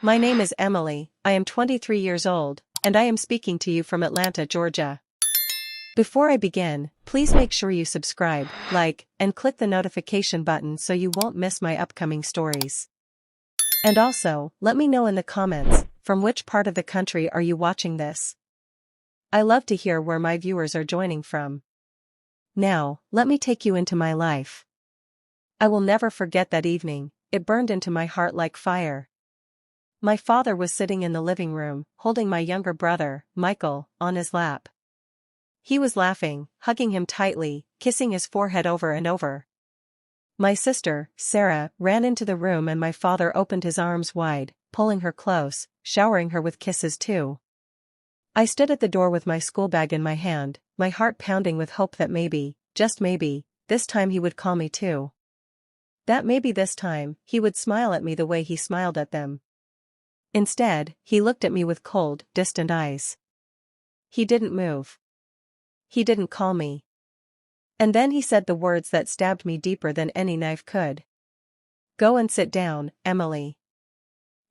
My name is Emily, I am 23 years old, and I am speaking to you from Atlanta, Georgia. Before I begin, please make sure you subscribe, like, and click the notification button so you won't miss my upcoming stories. And also, let me know in the comments, from which part of the country are you watching this? I love to hear where my viewers are joining from. Now, let me take you into my life. I will never forget that evening, it burned into my heart like fire. My father was sitting in the living room, holding my younger brother, Michael, on his lap. He was laughing, hugging him tightly, kissing his forehead over and over. My sister, Sarah, ran into the room and my father opened his arms wide, pulling her close, showering her with kisses too. I stood at the door with my school bag in my hand, my heart pounding with hope that maybe, just maybe, this time he would call me too. That maybe this time, he would smile at me the way he smiled at them. Instead, he looked at me with cold, distant eyes. He didn't move. He didn't call me. And then he said the words that stabbed me deeper than any knife could. Go and sit down, Emily.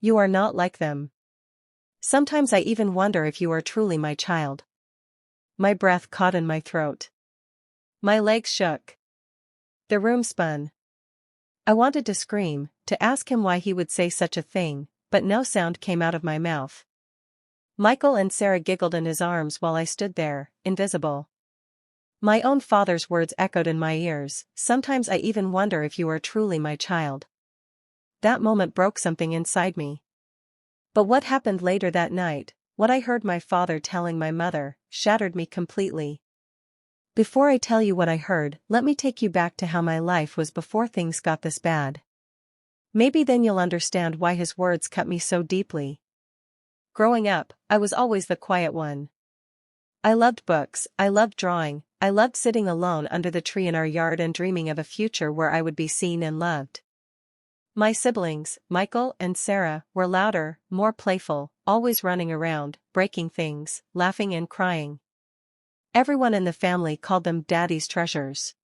You are not like them. Sometimes I even wonder if you are truly my child. My breath caught in my throat. My legs shook. The room spun. I wanted to scream, to ask him why he would say such a thing, but no sound came out of my mouth. Michael and Sarah giggled in his arms while I stood there, invisible. My own father's words echoed in my ears, sometimes I even wonder if you are truly my child. That moment broke something inside me. But what happened later that night, what I heard my father telling my mother, shattered me completely. Before I tell you what I heard, let me take you back to how my life was before things got this bad. Maybe then you'll understand why his words cut me so deeply. Growing up, I was always the quiet one. I loved books, I loved drawing, I loved sitting alone under the tree in our yard and dreaming of a future where I would be seen and loved. My siblings, Michael and Sarah, were louder, more playful, always running around, breaking things, laughing and crying. Everyone in the family called them Daddy's treasures.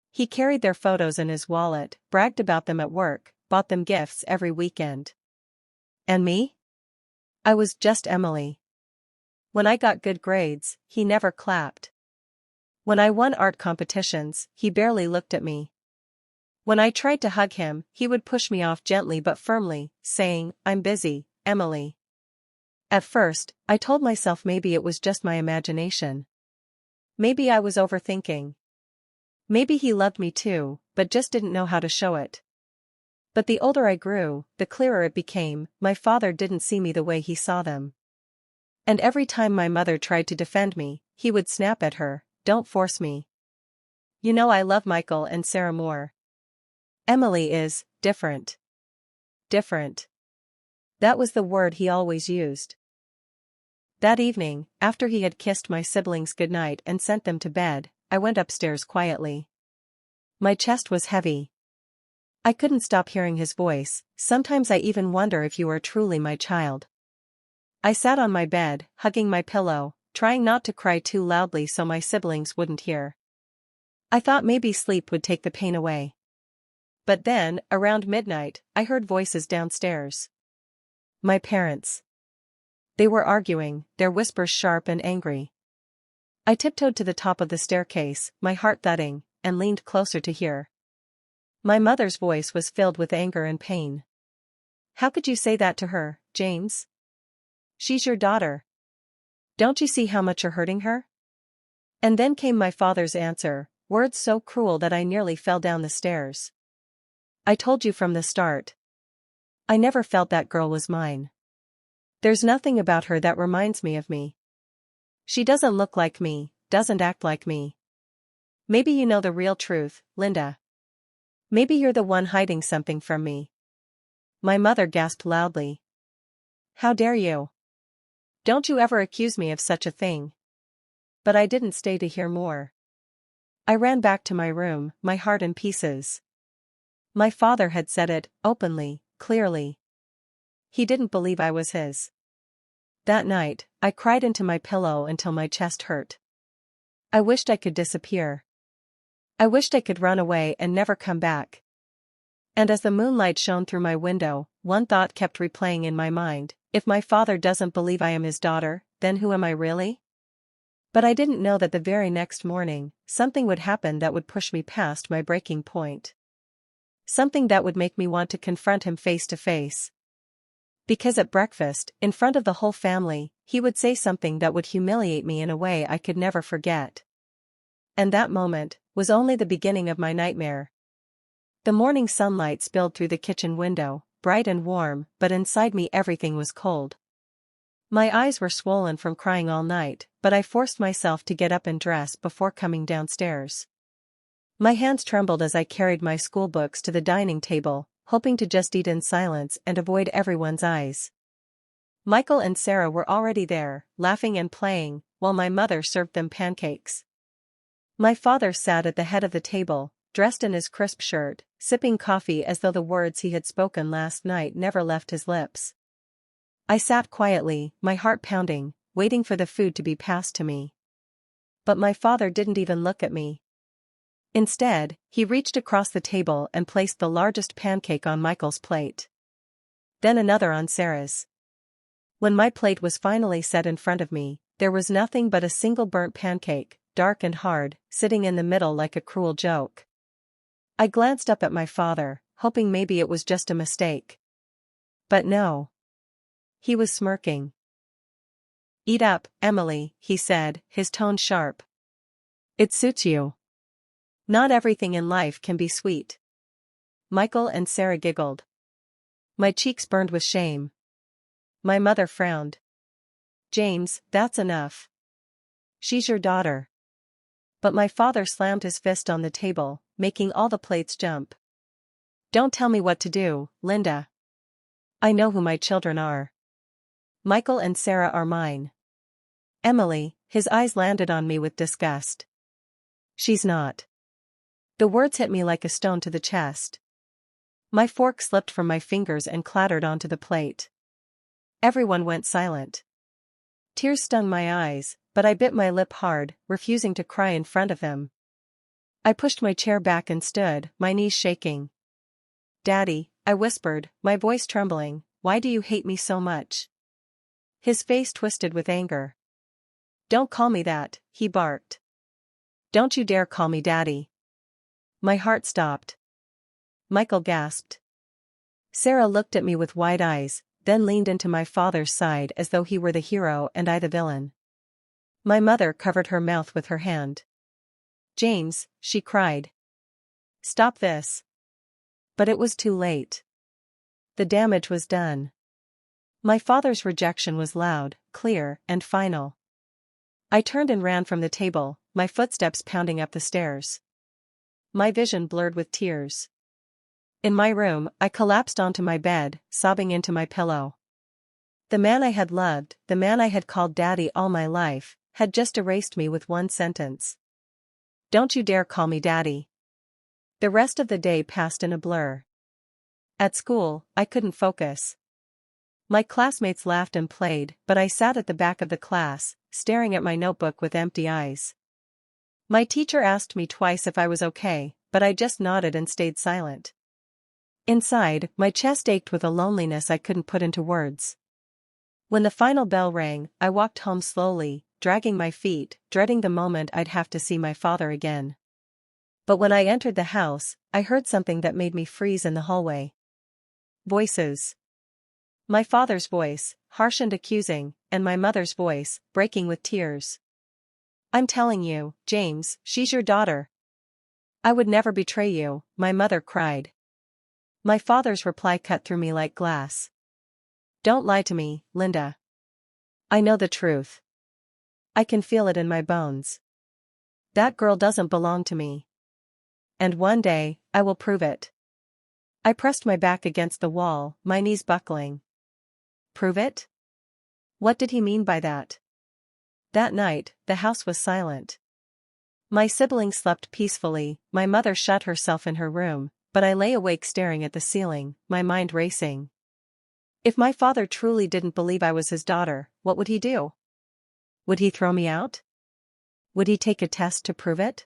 He carried their photos in his wallet, bragged about them at work, bought them gifts every weekend. And me? I was just Emily. When I got good grades, he never clapped. When I won art competitions, he barely looked at me. When I tried to hug him, he would push me off gently but firmly, saying, "I'm busy, Emily." At first, I told myself maybe it was just my imagination. Maybe I was overthinking. Maybe he loved me too, but just didn't know how to show it. But the older I grew, the clearer it became, my father didn't see me the way he saw them. And every time my mother tried to defend me, he would snap at her, "Don't force me. You know I love Michael and Sarah more. Emily is different." Different. That was the word he always used. That evening, after he had kissed my siblings goodnight and sent them to bed, I went upstairs quietly. My chest was heavy. I couldn't stop hearing his voice. Sometimes I even wonder if you are truly my child. I sat on my bed, hugging my pillow, trying not to cry too loudly so my siblings wouldn't hear. I thought maybe sleep would take the pain away. But then, around midnight, I heard voices downstairs. My parents. They were arguing, their whispers sharp and angry. I tiptoed to the top of the staircase, my heart thudding, and leaned closer to hear. My mother's voice was filled with anger and pain. "How could you say that to her, James? She's your daughter. Don't you see how much you're hurting her?" And then came my father's answer, words so cruel that I nearly fell down the stairs. "I told you from the start. I never felt that girl was mine. There's nothing about her that reminds me of me. She doesn't look like me, doesn't act like me. Maybe you know the real truth, Linda. Maybe you're the one hiding something from me." My mother gasped loudly. "How dare you? Don't you ever accuse me of such a thing." But I didn't stay to hear more. I ran back to my room, my heart in pieces. My father had said it, openly, clearly. He didn't believe I was his. That night, I cried into my pillow until my chest hurt. I wished I could disappear. I wished I could run away and never come back. And as the moonlight shone through my window, one thought kept replaying in my mind: if my father doesn't believe I am his daughter, then who am I really? But I didn't know that the very next morning, something would happen that would push me past my breaking point. Something that would make me want to confront him face to face. Because at breakfast, in front of the whole family, he would say something that would humiliate me in a way I could never forget. And that moment was only the beginning of my nightmare. The morning sunlight spilled through the kitchen window, bright and warm, but inside me everything was cold. My eyes were swollen from crying all night, but I forced myself to get up and dress before coming downstairs. My hands trembled as I carried my school books to the dining table, hoping to just eat in silence and avoid everyone's eyes. Michael and Sarah were already there, laughing and playing, while my mother served them pancakes. My father sat at the head of the table, dressed in his crisp shirt, sipping coffee as though the words he had spoken last night never left his lips. I sat quietly, my heart pounding, waiting for the food to be passed to me. But my father didn't even look at me. Instead, he reached across the table and placed the largest pancake on Michael's plate. Then another on Sarah's. When my plate was finally set in front of me, there was nothing but a single burnt pancake, dark and hard, sitting in the middle like a cruel joke. I glanced up at my father, hoping maybe it was just a mistake. But no. He was smirking. "Eat up, Emily," he said, his tone sharp. "It suits you. Not everything in life can be sweet." Michael and Sarah giggled. My cheeks burned with shame. My mother frowned. "James, that's enough. She's your daughter." But my father slammed his fist on the table, making all the plates jump. "Don't tell me what to do, Linda. I know who my children are. Michael and Sarah are mine." "Emily," his eyes landed on me with disgust. "She's not." The words hit me like a stone to the chest. My fork slipped from my fingers and clattered onto the plate. Everyone went silent. Tears stung my eyes, but I bit my lip hard, refusing to cry in front of him. I pushed my chair back and stood, my knees shaking. "Daddy," I whispered, my voice trembling, "why do you hate me so much?" His face twisted with anger. "Don't call me that," he barked. "Don't you dare call me Daddy." My heart stopped. Michael gasped. Sarah looked at me with wide eyes, then leaned into my father's side as though he were the hero and I the villain. My mother covered her mouth with her hand. "James," she cried. "Stop this." But it was too late. The damage was done. My father's rejection was loud, clear, and final. I turned and ran from the table, my footsteps pounding up the stairs. My vision blurred with tears. In my room, I collapsed onto my bed, sobbing into my pillow. The man I had loved, the man I had called Daddy all my life, had just erased me with one sentence. "Don't you dare call me Daddy." The rest of the day passed in a blur. At school, I couldn't focus. My classmates laughed and played, but I sat at the back of the class, staring at my notebook with empty eyes. My teacher asked me twice if I was okay, but I just nodded and stayed silent. Inside, my chest ached with a loneliness I couldn't put into words. When the final bell rang, I walked home slowly, dragging my feet, dreading the moment I'd have to see my father again. But when I entered the house, I heard something that made me freeze in the hallway. Voices. My father's voice, harsh and accusing, and my mother's voice, breaking with tears. "I'm telling you, James, she's your daughter. I would never betray you," my mother cried. My father's reply cut through me like glass. "Don't lie to me, Linda. I know the truth. I can feel it in my bones. That girl doesn't belong to me. And one day, I will prove it." I pressed my back against the wall, my knees buckling. Prove it? What did he mean by that? That night, the house was silent. My siblings slept peacefully, my mother shut herself in her room, but I lay awake staring at the ceiling, my mind racing. If my father truly didn't believe I was his daughter, what would he do? Would he throw me out? Would he take a test to prove it?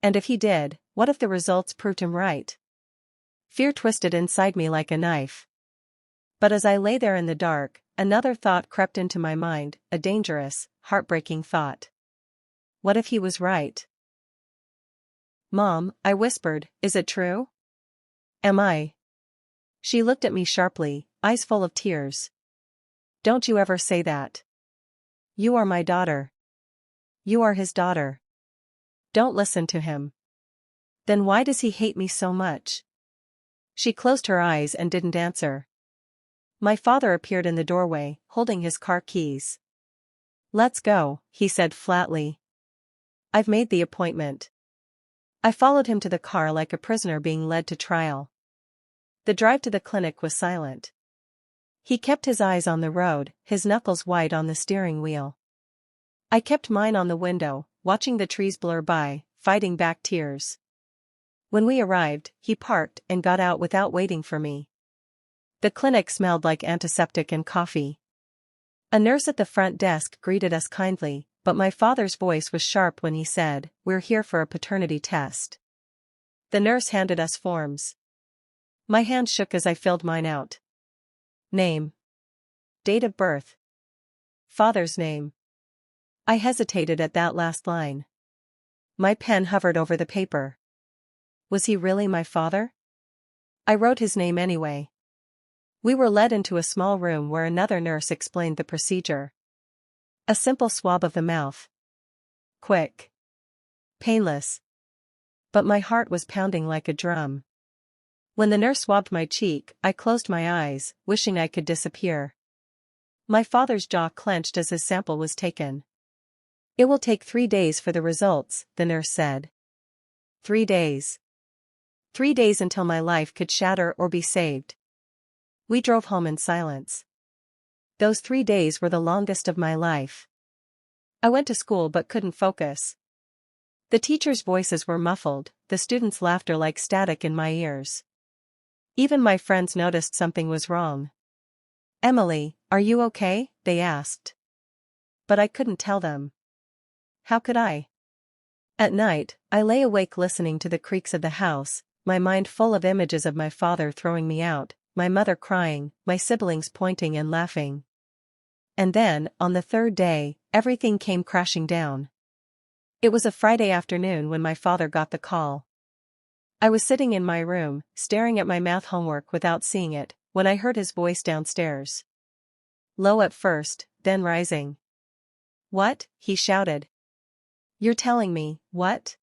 And if he did, what if the results proved him right? Fear twisted inside me like a knife. But as I lay there in the dark, another thought crept into my mind, a dangerous, heartbreaking thought. What if he was right? "Mom," I whispered, "is it true? Am I?" She looked at me sharply, eyes full of tears. "Don't you ever say that. You are my daughter. You are his daughter. Don't listen to him." "Then why does he hate me so much?" She closed her eyes and didn't answer. My father appeared in the doorway, holding his car keys. "Let's go," he said flatly. "I've made the appointment." I followed him to the car like a prisoner being led to trial. The drive to the clinic was silent. He kept his eyes on the road, his knuckles white on the steering wheel. I kept mine on the window, watching the trees blur by, fighting back tears. When we arrived, he parked and got out without waiting for me. The clinic smelled like antiseptic and coffee. A nurse at the front desk greeted us kindly, but my father's voice was sharp when he said, "We're here for a paternity test." The nurse handed us forms. My hand shook as I filled mine out. Name. Date of birth. Father's name. I hesitated at that last line. My pen hovered over the paper. Was he really my father? I wrote his name anyway. We were led into a small room where another nurse explained the procedure. A simple swab of the mouth. Quick. Painless. But my heart was pounding like a drum. When the nurse swabbed my cheek, I closed my eyes, wishing I could disappear. My father's jaw clenched as his sample was taken. "It will take 3 days for the results," the nurse said. 3 days. 3 days until my life could shatter or be saved. We drove home in silence. Those 3 days were the longest of my life. I went to school but couldn't focus. The teachers' voices were muffled, the students' laughter like static in my ears. Even my friends noticed something was wrong. "Emily, are you okay?" they asked. But I couldn't tell them. How could I? At night, I lay awake listening to the creaks of the house, my mind full of images of my father throwing me out, my mother crying, my siblings pointing and laughing. And then, on the 3rd day, everything came crashing down. It was a Friday afternoon when my father got the call. I was sitting in my room, staring at my math homework without seeing it, when I heard his voice downstairs. Low at first, then rising. "What?" he shouted. "You're telling me, what?"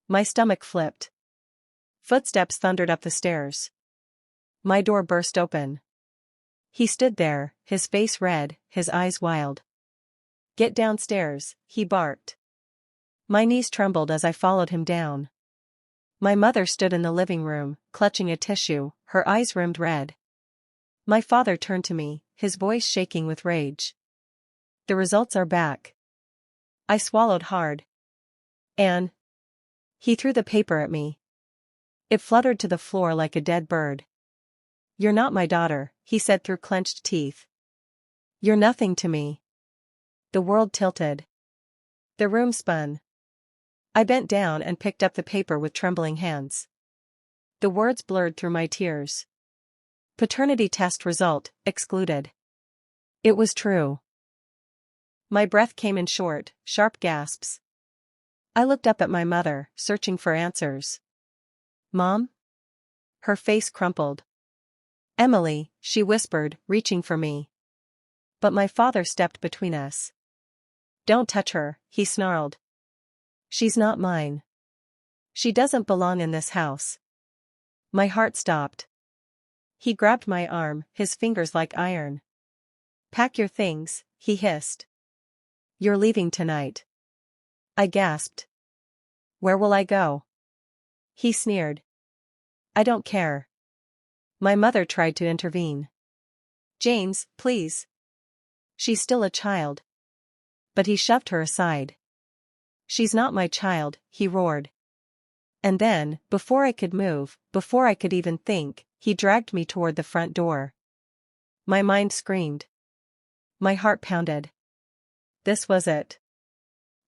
My stomach flipped. Footsteps thundered up the stairs. My door burst open. He stood there, his face red, his eyes wild. "Get downstairs," he barked. My knees trembled as I followed him down. My mother stood in the living room, clutching a tissue, her eyes rimmed red. My father turned to me, his voice shaking with rage. "The results are back." I swallowed hard. "Anne." He threw the paper at me. It fluttered to the floor like a dead bird. "You're not my daughter," he said through clenched teeth. "You're nothing to me." The world tilted. The room spun. I bent down and picked up the paper with trembling hands. The words blurred through my tears. Paternity test result, excluded. It was true. My breath came in short, sharp gasps. I looked up at my mother, searching for answers. "Mom?" Her face crumpled. "Emily," she whispered, reaching for me. But my father stepped between us. "Don't touch her," he snarled. "She's not mine. She doesn't belong in this house." My heart stopped. He grabbed my arm, his fingers like iron. "Pack your things," he hissed. "You're leaving tonight." I gasped. "Where will I go?" He sneered. "I don't care." My mother tried to intervene. "James, please. She's still a child." But he shoved her aside. "She's not my child," he roared. And then, before I could move, before I could even think, he dragged me toward the front door. My mind screamed. My heart pounded. This was it.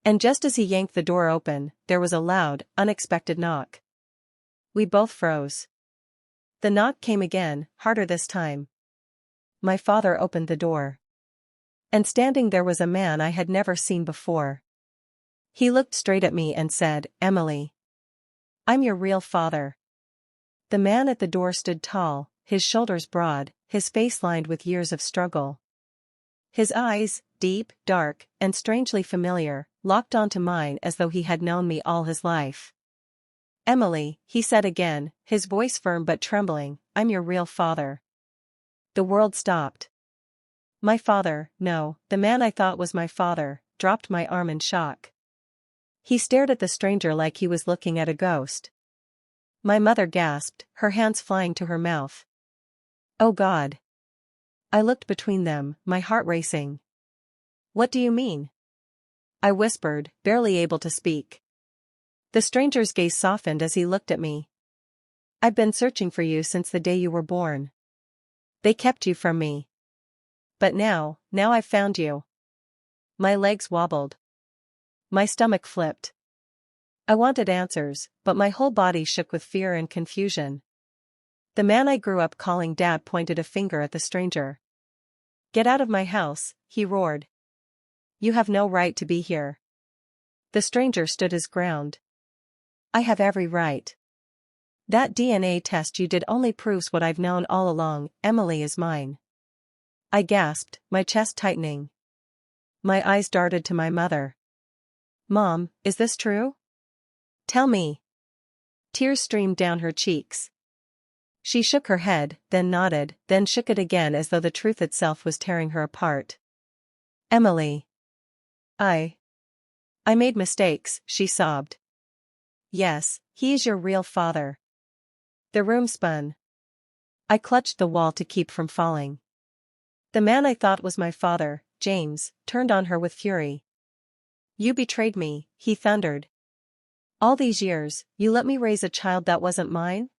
And just as he yanked the door open, there was a loud, unexpected knock. We both froze. The knock came again, harder this time. my father opened the door. And standing there was a man I had never seen before. He looked straight at me and said, "Emily, I'm your real father." The man at the door stood tall, his shoulders broad, his face lined with years of struggle. His eyes, deep, dark, and strangely familiar, locked onto mine as though he had known me all his life. "Emily," he said again, his voice firm but trembling, "I'm your real father." The world stopped. My father, no, the man I thought was my father, dropped my arm in shock. He stared at the stranger like he was looking at a ghost. My mother gasped, her hands flying to her mouth. "Oh God." I looked between them, my heart racing. "What do you mean?" I whispered, barely able to speak. The stranger's gaze softened as he looked at me. "I've been searching for you since the day you were born. They kept you from me. But now I've found you." My legs wobbled. My stomach flipped. I wanted answers, but my whole body shook with fear and confusion. The man I grew up calling Dad pointed a finger at the stranger. "Get out of my house," he roared. "You have no right to be here." The stranger stood his ground. "I have every right. That DNA test you did only proves what I've known all along, Emily is mine." I gasped, my chest tightening. My eyes darted to my mother. "Mom, is this true? Tell me." Tears streamed down her cheeks. She shook her head, then nodded, then shook it again as though the truth itself was tearing her apart. "Emily. I made mistakes," she sobbed. "Yes, he is your real father." The room spun. I clutched the wall to keep from falling. The man I thought was my father, James, turned on her with fury. "You betrayed me," he thundered. "All these years, you let me raise a child that wasn't mine?"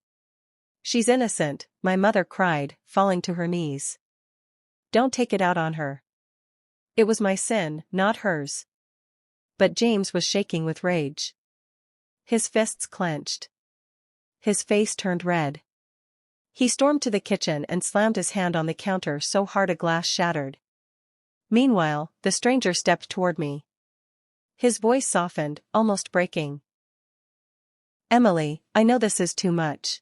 "She's innocent," my mother cried, falling to her knees. "Don't take it out on her. It was my sin, not hers." But James was shaking with rage. His fists clenched. His face turned red. He stormed to the kitchen and slammed his hand on the counter so hard a glass shattered. Meanwhile, the stranger stepped toward me. His voice softened, almost breaking. "Emily, I know this is too much.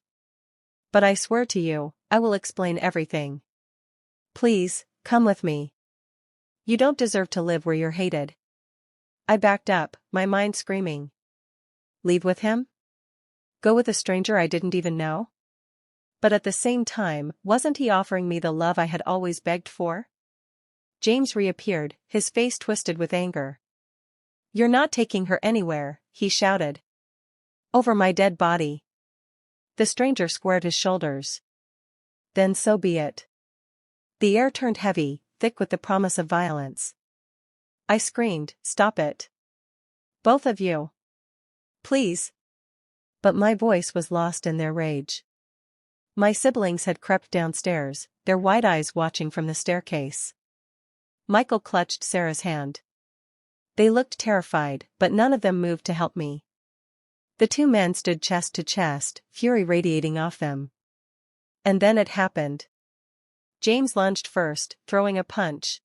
But I swear to you, I will explain everything. Please, come with me. You don't deserve to live where you're hated." I backed up, my mind screaming. Leave with him? Go with a stranger I didn't even know? But at the same time, wasn't he offering me the love I had always begged for? James reappeared, his face twisted with anger. "You're not taking her anywhere," he shouted. "Over my dead body." The stranger squared his shoulders. "Then so be it." The air turned heavy, thick with the promise of violence. I screamed, "Stop it. Both of you. Please." But my voice was lost in their rage. My siblings had crept downstairs, their wide eyes watching from the staircase. Michael clutched Sarah's hand. They looked terrified, but none of them moved to help me. The two men stood chest to chest, fury radiating off them. And then it happened. James lunged first, throwing a punch.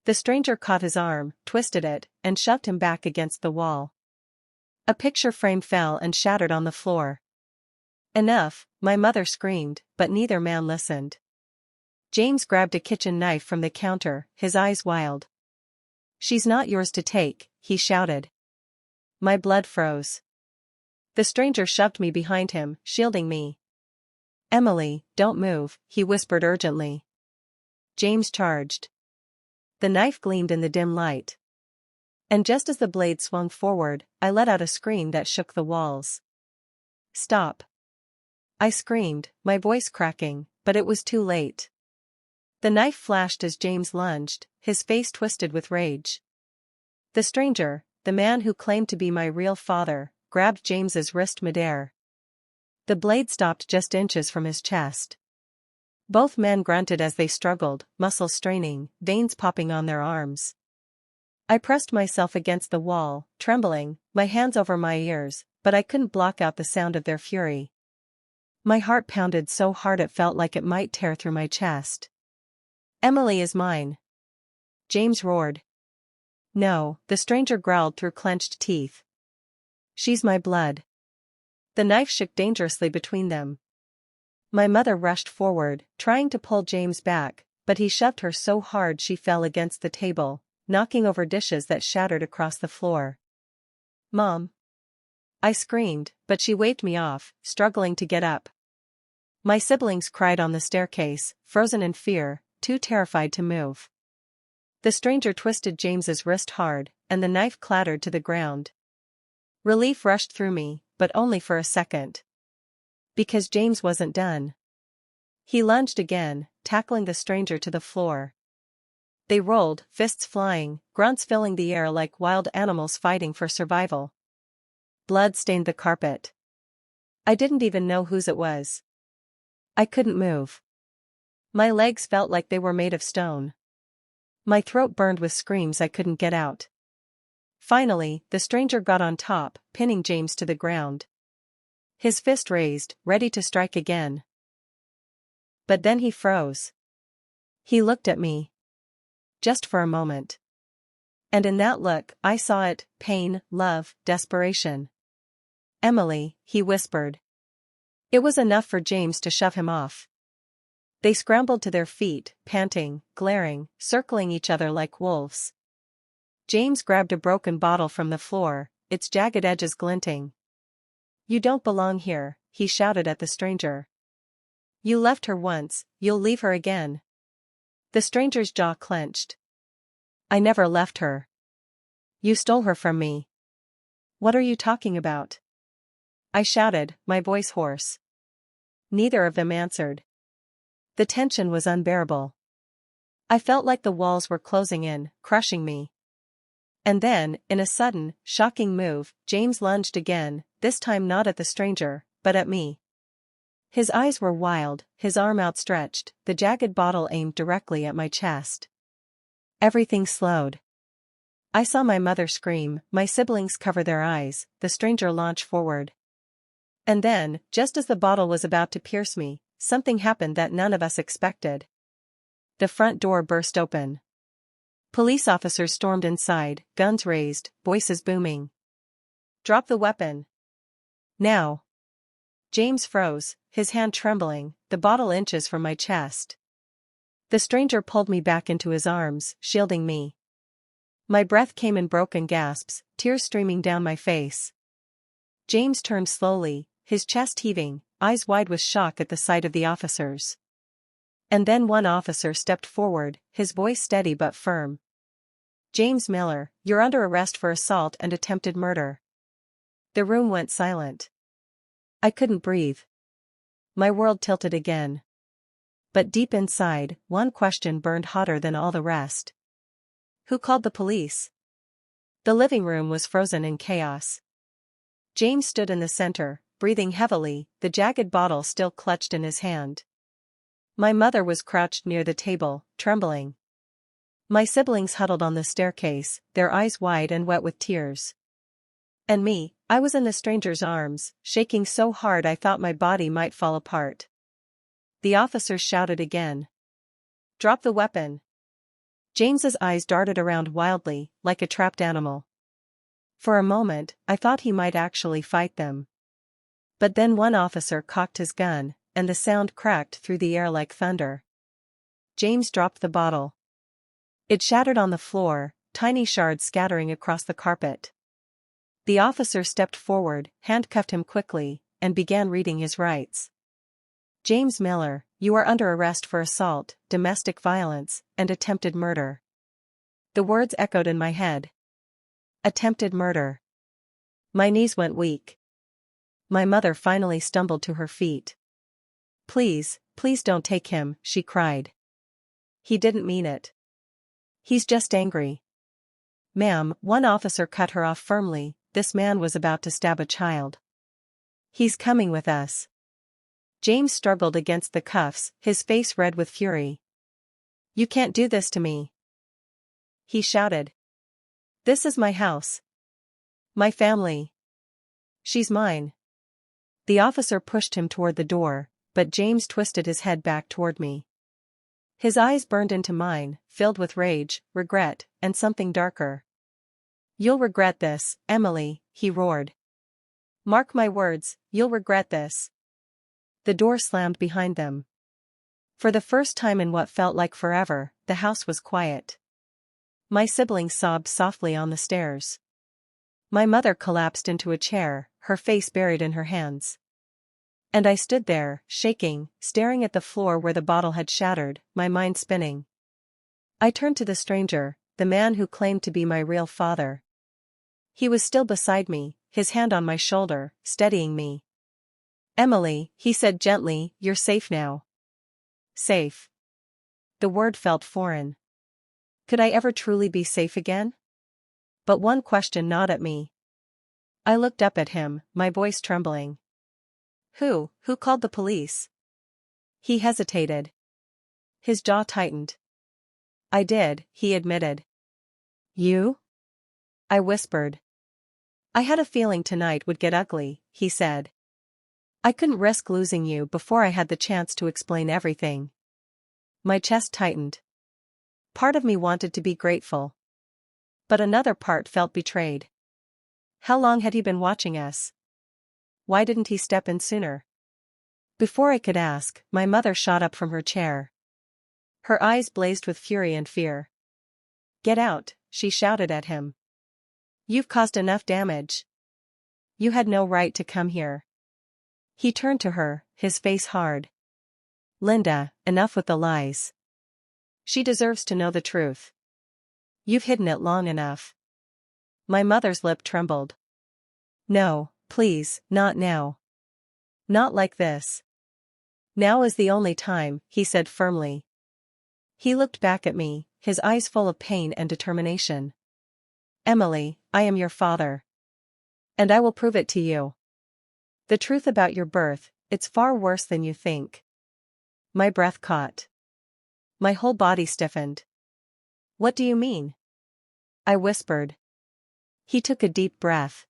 The stranger caught his arm, twisted it, and shoved him back against the wall. A picture frame fell and shattered on the floor. "Enough," my mother screamed, but neither man listened. James grabbed a kitchen knife from the counter, his eyes wild. "She's not yours to take," he shouted. My blood froze. The stranger shoved me behind him, shielding me. "Emily, don't move," he whispered urgently. James charged. The knife gleamed in the dim light. And just as the blade swung forward, I let out a scream that shook the walls. "Stop!" I screamed, my voice cracking, but it was too late. The knife flashed as James lunged, his face twisted with rage. The stranger, the man who claimed to be my real father, grabbed James's wrist midair. The blade stopped just inches from his chest. Both men grunted as they struggled, muscles straining, veins popping on their arms. I pressed myself against the wall, trembling, my hands over my ears, but I couldn't block out the sound of their fury. My heart pounded so hard it felt like it might tear through my chest. Emily is mine. James roared. No, the stranger growled through clenched teeth. She's my blood. The knife shook dangerously between them. My mother rushed forward, trying to pull James back, but he shoved her so hard she fell against the table, knocking over dishes that shattered across the floor. Mom! I screamed, but she waved me off, struggling to get up. My siblings cried on the staircase, frozen in fear, too terrified to move. The stranger twisted James's wrist hard, and the knife clattered to the ground. Relief rushed through me, but only for a second. Because James wasn't done. He lunged again, tackling the stranger to the floor. They rolled, fists flying, grunts filling the air like wild animals fighting for survival. Blood stained the carpet. I didn't even know whose it was. I couldn't move. My legs felt like they were made of stone. My throat burned with screams I couldn't get out. Finally, the stranger got on top, pinning James to the ground. His fist raised, ready to strike again. But then he froze. He looked at me. Just for a moment. And in that look, I saw it: pain, love, desperation. Emily, he whispered. It was enough for James to shove him off. They scrambled to their feet, panting, glaring, circling each other like wolves. James grabbed a broken bottle from the floor, its jagged edges glinting. You don't belong here, he shouted at the stranger. You left her once, you'll leave her again. The stranger's jaw clenched. I never left her. You stole her from me. What are you talking about? I shouted, my voice hoarse. Neither of them answered. The tension was unbearable. I felt like the walls were closing in, crushing me. And then, in a sudden, shocking move, James lunged again, this time not at the stranger, but at me. His eyes were wild, his arm outstretched, the jagged bottle aimed directly at my chest. Everything slowed. I saw my mother scream, my siblings cover their eyes, the stranger launch forward. And then, just as the bottle was about to pierce me, something happened that none of us expected. The front door burst open. Police officers stormed inside, guns raised, voices booming. Drop the weapon. Now. James froze, his hand trembling, the bottle inches from my chest. The stranger pulled me back into his arms, shielding me. My breath came in broken gasps, tears streaming down my face. James turned slowly, his chest heaving, eyes wide with shock at the sight of the officers. And then one officer stepped forward, his voice steady but firm. James Miller, you're under arrest for assault and attempted murder. The room went silent. I couldn't breathe. My world tilted again. But deep inside, one question burned hotter than all the rest. Who called the police? The living room was frozen in chaos. James stood in the center, breathing heavily, the jagged bottle still clutched in his hand. My mother was crouched near the table, trembling. My siblings huddled on the staircase, their eyes wide and wet with tears. And me, I was in the stranger's arms, shaking so hard I thought my body might fall apart. The officers shouted again. Drop the weapon. James's eyes darted around wildly, like a trapped animal. For a moment, I thought he might actually fight them. But then one officer cocked his gun, and the sound cracked through the air like thunder. James dropped the bottle. It shattered on the floor, tiny shards scattering across the carpet. The officer stepped forward, handcuffed him quickly, and began reading his rights. James Miller, you are under arrest for assault, domestic violence, and attempted murder. The words echoed in my head. Attempted murder. My knees went weak. My mother finally stumbled to her feet. Please, please don't take him, she cried. He didn't mean it. He's just angry. Ma'am, one officer cut her off firmly, this man was about to stab a child. He's coming with us. James struggled against the cuffs, his face red with fury. You can't do this to me. He shouted. This is my house. My family. She's mine. The officer pushed him toward the door, but James twisted his head back toward me. His eyes burned into mine, filled with rage, regret, and something darker. "You'll regret this, Emily," he roared. "Mark my words, you'll regret this." The door slammed behind them. For the first time in what felt like forever, the house was quiet. My siblings sobbed softly on the stairs. My mother collapsed into a chair, her face buried in her hands. And I stood there, shaking, staring at the floor where the bottle had shattered, my mind spinning. I turned to the stranger, the man who claimed to be my real father. He was still beside me, his hand on my shoulder, steadying me. "Emily," he said gently, "you're safe now." Safe. The word felt foreign. Could I ever truly be safe again? But one question gnawed at me. I looked up at him, my voice trembling. Who called the police?" He hesitated. His jaw tightened. "I did," he admitted. "You?" I whispered. "I had a feeling tonight would get ugly," he said. "I couldn't risk losing you before I had the chance to explain everything." My chest tightened. Part of me wanted to be grateful. But another part felt betrayed. How long had he been watching us? Why didn't he step in sooner? Before I could ask, my mother shot up from her chair. Her eyes blazed with fury and fear. "Get out," she shouted at him. "You've caused enough damage. You had no right to come here." He turned to her, his face hard. "Linda, enough with the lies. She deserves to know the truth. You've hidden it long enough." My mother's lip trembled. "No, please, not now. Not like this." "Now is the only time," he said firmly. He looked back at me, his eyes full of pain and determination. "Emily, I am your father. And I will prove it to you. The truth about your birth, it's far worse than you think." My breath caught. My whole body stiffened. "What do you mean?" I whispered. He took a deep breath.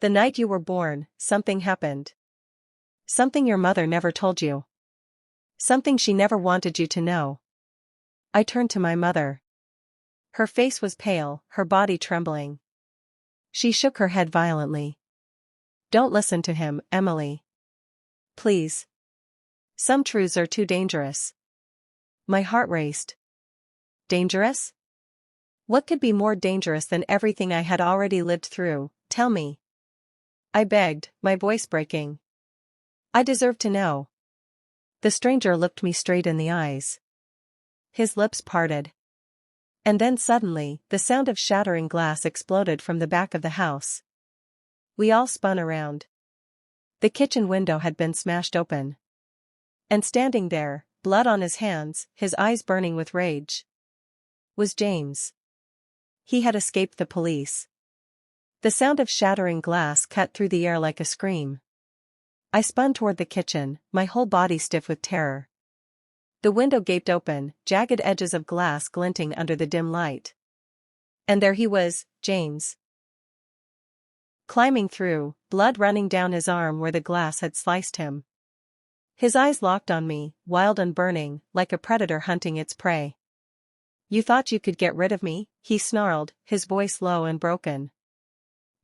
"The night you were born, something happened. Something your mother never told you. Something she never wanted you to know." I turned to my mother. Her face was pale, her body trembling. She shook her head violently. "Don't listen to him, Emily. Please. Some truths are too dangerous." My heart raced. Dangerous? What could be more dangerous than everything I had already lived through? Tell me. I begged, my voice breaking. "I deserve to know." The stranger looked me straight in the eyes. His lips parted. And then suddenly, the sound of shattering glass exploded from the back of the house. We all spun around. The kitchen window had been smashed open. And standing there, blood on his hands, his eyes burning with rage, was James. He had escaped the police. The sound of shattering glass cut through the air like a scream. I spun toward the kitchen, my whole body stiff with terror. The window gaped open, jagged edges of glass glinting under the dim light. And there he was, James. Climbing through, blood running down his arm where the glass had sliced him. His eyes locked on me, wild and burning, like a predator hunting its prey. "You thought you could get rid of me?" he snarled, his voice low and broken.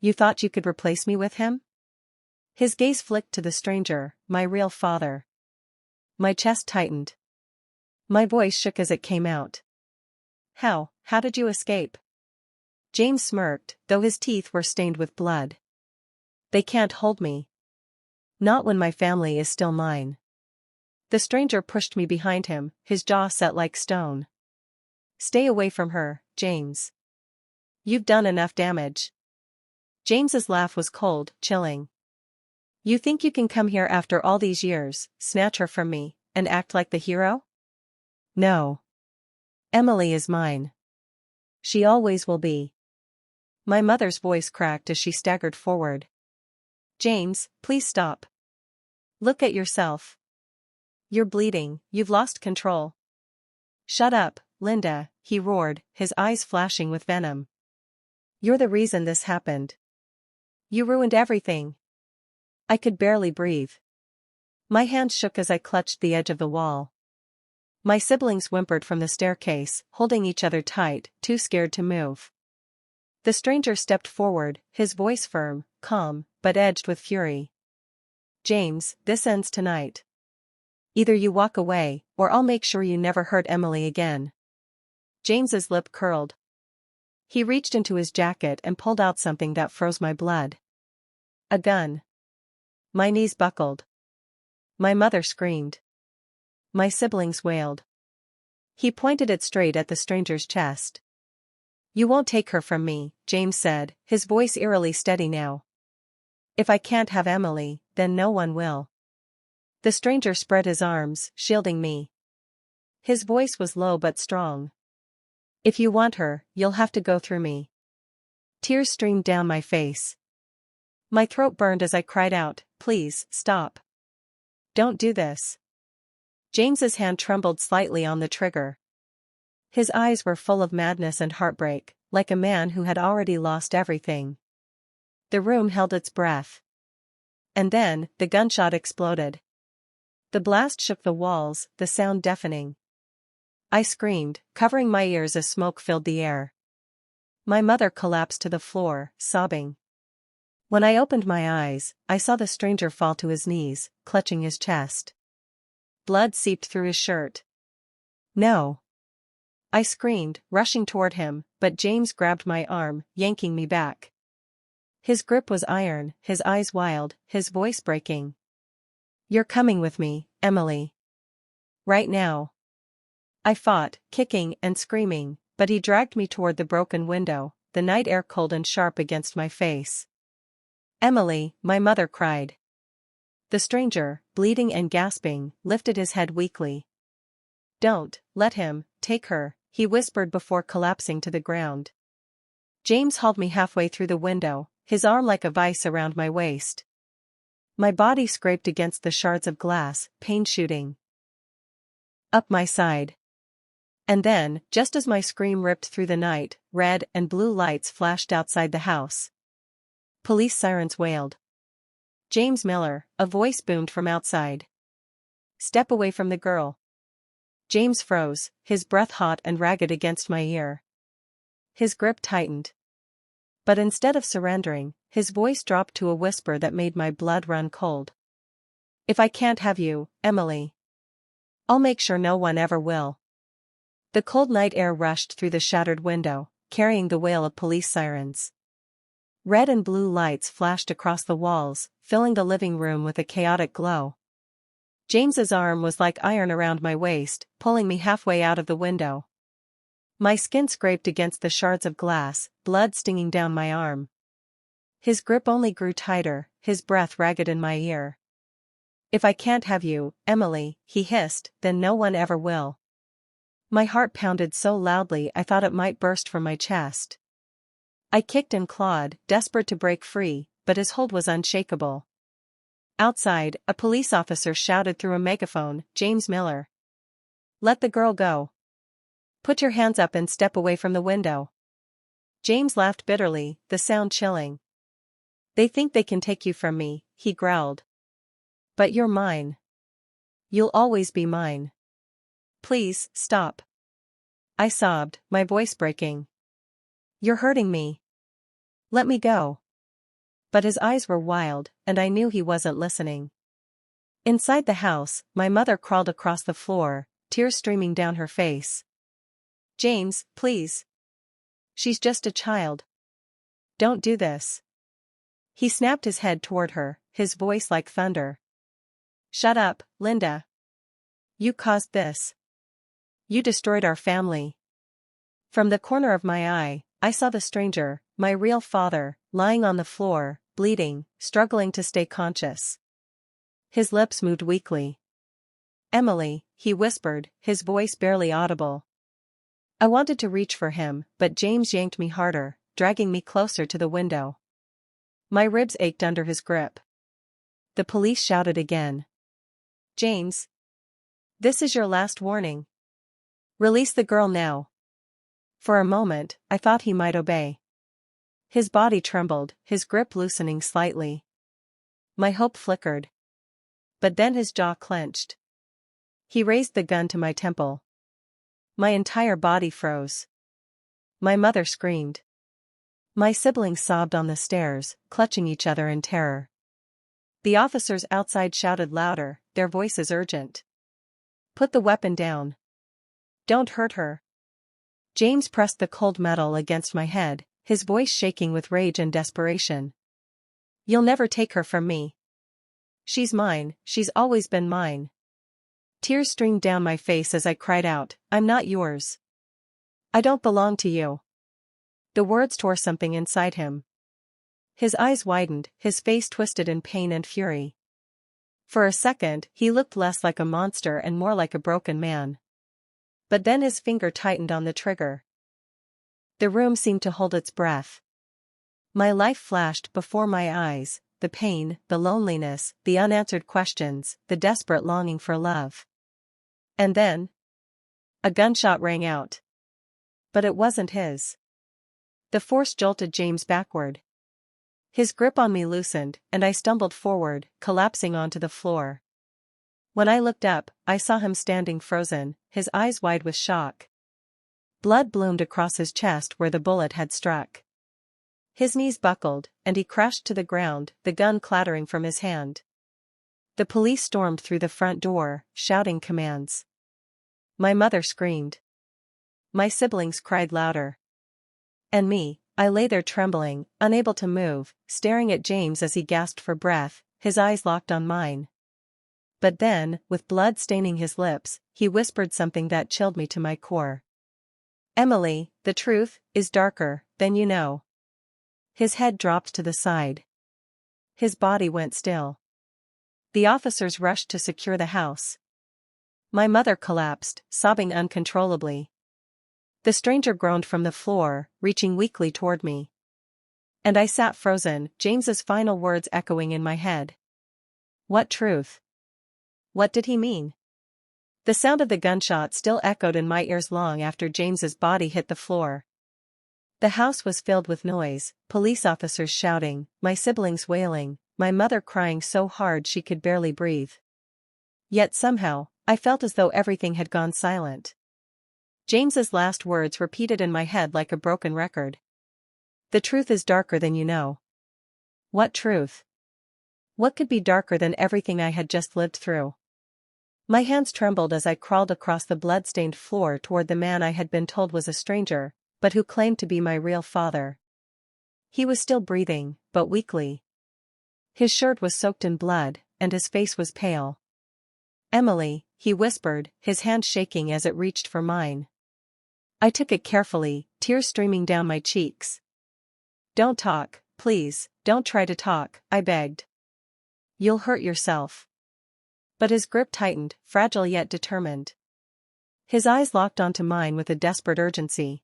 "You thought you could replace me with him?" His gaze flicked to the stranger, my real father. My chest tightened. My voice shook as it came out. How did you escape?" James smirked, though his teeth were stained with blood. "They can't hold me. Not when my family is still mine." The stranger pushed me behind him, his jaw set like stone. "Stay away from her, James. You've done enough damage." James's laugh was cold, chilling. "You think you can come here after all these years, snatch her from me, and act like the hero? No. Emily is mine. She always will be." My mother's voice cracked as she staggered forward. "James, please stop. Look at yourself. You're bleeding, you've lost control." "Shut up, Linda," he roared, his eyes flashing with venom. "You're the reason this happened. You ruined everything." I could barely breathe. My hands shook as I clutched the edge of the wall. My siblings whimpered from the staircase, holding each other tight, too scared to move. The stranger stepped forward, his voice firm, calm, but edged with fury. "James, this ends tonight. Either you walk away, or I'll make sure you never hurt Emily again." James's lip curled. He reached into his jacket and pulled out something that froze my blood. A gun. My knees buckled. My mother screamed. My siblings wailed. He pointed it straight at the stranger's chest. "You won't take her from me," James said, his voice eerily steady now. "If I can't have Emily, then no one will." The stranger spread his arms, shielding me. His voice was low but strong. "If you want her, you'll have to go through me." Tears streamed down my face. My throat burned as I cried out, "Please, stop. Don't do this." James's hand trembled slightly on the trigger. His eyes were full of madness and heartbreak, like a man who had already lost everything. The room held its breath. And then, the gunshot exploded. The blast shook the walls, the sound deafening. I screamed, covering my ears as smoke filled the air. My mother collapsed to the floor, sobbing. When I opened my eyes, I saw the stranger fall to his knees, clutching his chest. Blood seeped through his shirt. "No!" I screamed, rushing toward him, but James grabbed my arm, yanking me back. His grip was iron, his eyes wild, his voice breaking. "You're coming with me, Emily. Right now." I fought, kicking and screaming, but he dragged me toward the broken window, the night air cold and sharp against my face. "Emily," my mother cried. The stranger, bleeding and gasping, lifted his head weakly. "Don't let him take her," he whispered before collapsing to the ground. James hauled me halfway through the window, his arm like a vice around my waist. My body scraped against the shards of glass, pain shooting up my side. And then, just as my scream ripped through the night, red and blue lights flashed outside the house. Police sirens wailed. "James Miller," a voice boomed from outside. "Step away from the girl." James froze, his breath hot and ragged against my ear. His grip tightened. But instead of surrendering, his voice dropped to a whisper that made my blood run cold. "If I can't have you, Emily, I'll make sure no one ever will." The cold night air rushed through the shattered window, carrying the wail of police sirens. Red and blue lights flashed across the walls, filling the living room with a chaotic glow. James's arm was like iron around my waist, pulling me halfway out of the window. My skin scraped against the shards of glass, blood stinging down my arm. His grip only grew tighter, his breath ragged in my ear. "If I can't have you, Emily," he hissed, "then no one ever will." My heart pounded so loudly I thought it might burst from my chest. I kicked and clawed, desperate to break free, but his hold was unshakable. Outside, a police officer shouted through a megaphone, "James Miller. Let the girl go. Put your hands up and step away from the window." James laughed bitterly, the sound chilling. "They think they can take you from me," he growled. "But you're mine. You'll always be mine. Please, stop." I sobbed, my voice breaking. "You're hurting me. Let me go." But his eyes were wild, and I knew he wasn't listening. Inside the house, my mother crawled across the floor, tears streaming down her face. "James, please. She's just a child. Don't do this." He snapped his head toward her, his voice like thunder. "Shut up, Linda. You caused this. You destroyed our family." From the corner of my eye, I saw the stranger, my real father, lying on the floor, bleeding, struggling to stay conscious. His lips moved weakly. "Emily," he whispered, his voice barely audible. I wanted to reach for him, but James yanked me harder, dragging me closer to the window. My ribs ached under his grip. The police shouted again. "James, this is your last warning. Release the girl now." For a moment, I thought he might obey. His body trembled, his grip loosening slightly. My hope flickered. But then his jaw clenched. He raised the gun to my temple. My entire body froze. My mother screamed. My siblings sobbed on the stairs, clutching each other in terror. The officers outside shouted louder, their voices urgent. "Put the weapon down. Don't hurt her." James pressed the cold metal against my head, his voice shaking with rage and desperation. "You'll never take her from me. She's mine, she's always been mine." Tears streamed down my face as I cried out, "I'm not yours. I don't belong to you." The words tore something inside him. His eyes widened, his face twisted in pain and fury. For a second, he looked less like a monster and more like a broken man. But then his finger tightened on the trigger. The room seemed to hold its breath. My life flashed before my eyes, the pain, the loneliness, the unanswered questions, the desperate longing for love. And then, a gunshot rang out. But it wasn't his. The force jolted James backward. His grip on me loosened, and I stumbled forward, collapsing onto the floor. When I looked up, I saw him standing frozen, his eyes wide with shock. Blood bloomed across his chest where the bullet had struck. His knees buckled, and he crashed to the ground, the gun clattering from his hand. The police stormed through the front door, shouting commands. My mother screamed. My siblings cried louder. And me, I lay there trembling, unable to move, staring at James as he gasped for breath, his eyes locked on mine. But then, with blood staining his lips, he whispered something that chilled me to my core. "Emily, the truth is darker than you know." His head dropped to the side. His body went still. The officers rushed to secure the house. My mother collapsed, sobbing uncontrollably. The stranger groaned from the floor, reaching weakly toward me. And I sat frozen, James's final words echoing in my head. What truth? What did he mean? The sound of the gunshot still echoed in my ears long after James's body hit the floor. The house was filled with noise, police officers shouting, my siblings wailing, my mother crying so hard she could barely breathe. Yet somehow, I felt as though everything had gone silent. James's last words repeated in my head like a broken record. The truth is darker than you know. What truth? What could be darker than everything I had just lived through? My hands trembled as I crawled across the blood-stained floor toward the man I had been told was a stranger, but who claimed to be my real father. He was still breathing, but weakly. His shirt was soaked in blood, and his face was pale. "Emily," he whispered, his hand shaking as it reached for mine. I took it carefully, tears streaming down my cheeks. "Don't talk, please, don't try to talk," I begged. "You'll hurt yourself." But his grip tightened, fragile yet determined. His eyes locked onto mine with a desperate urgency.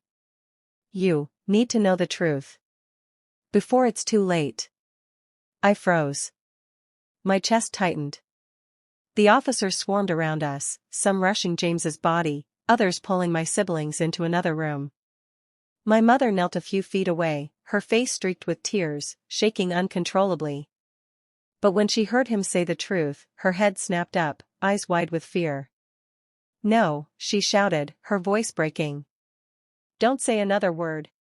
"You need to know the truth. Before it's too late." I froze. My chest tightened. The officers swarmed around us, some rushing James's body, others pulling my siblings into another room. My mother knelt a few feet away, her face streaked with tears, shaking uncontrollably. But when she heard him say the truth, her head snapped up, eyes wide with fear. "No," she shouted, her voice breaking. "Don't say another word."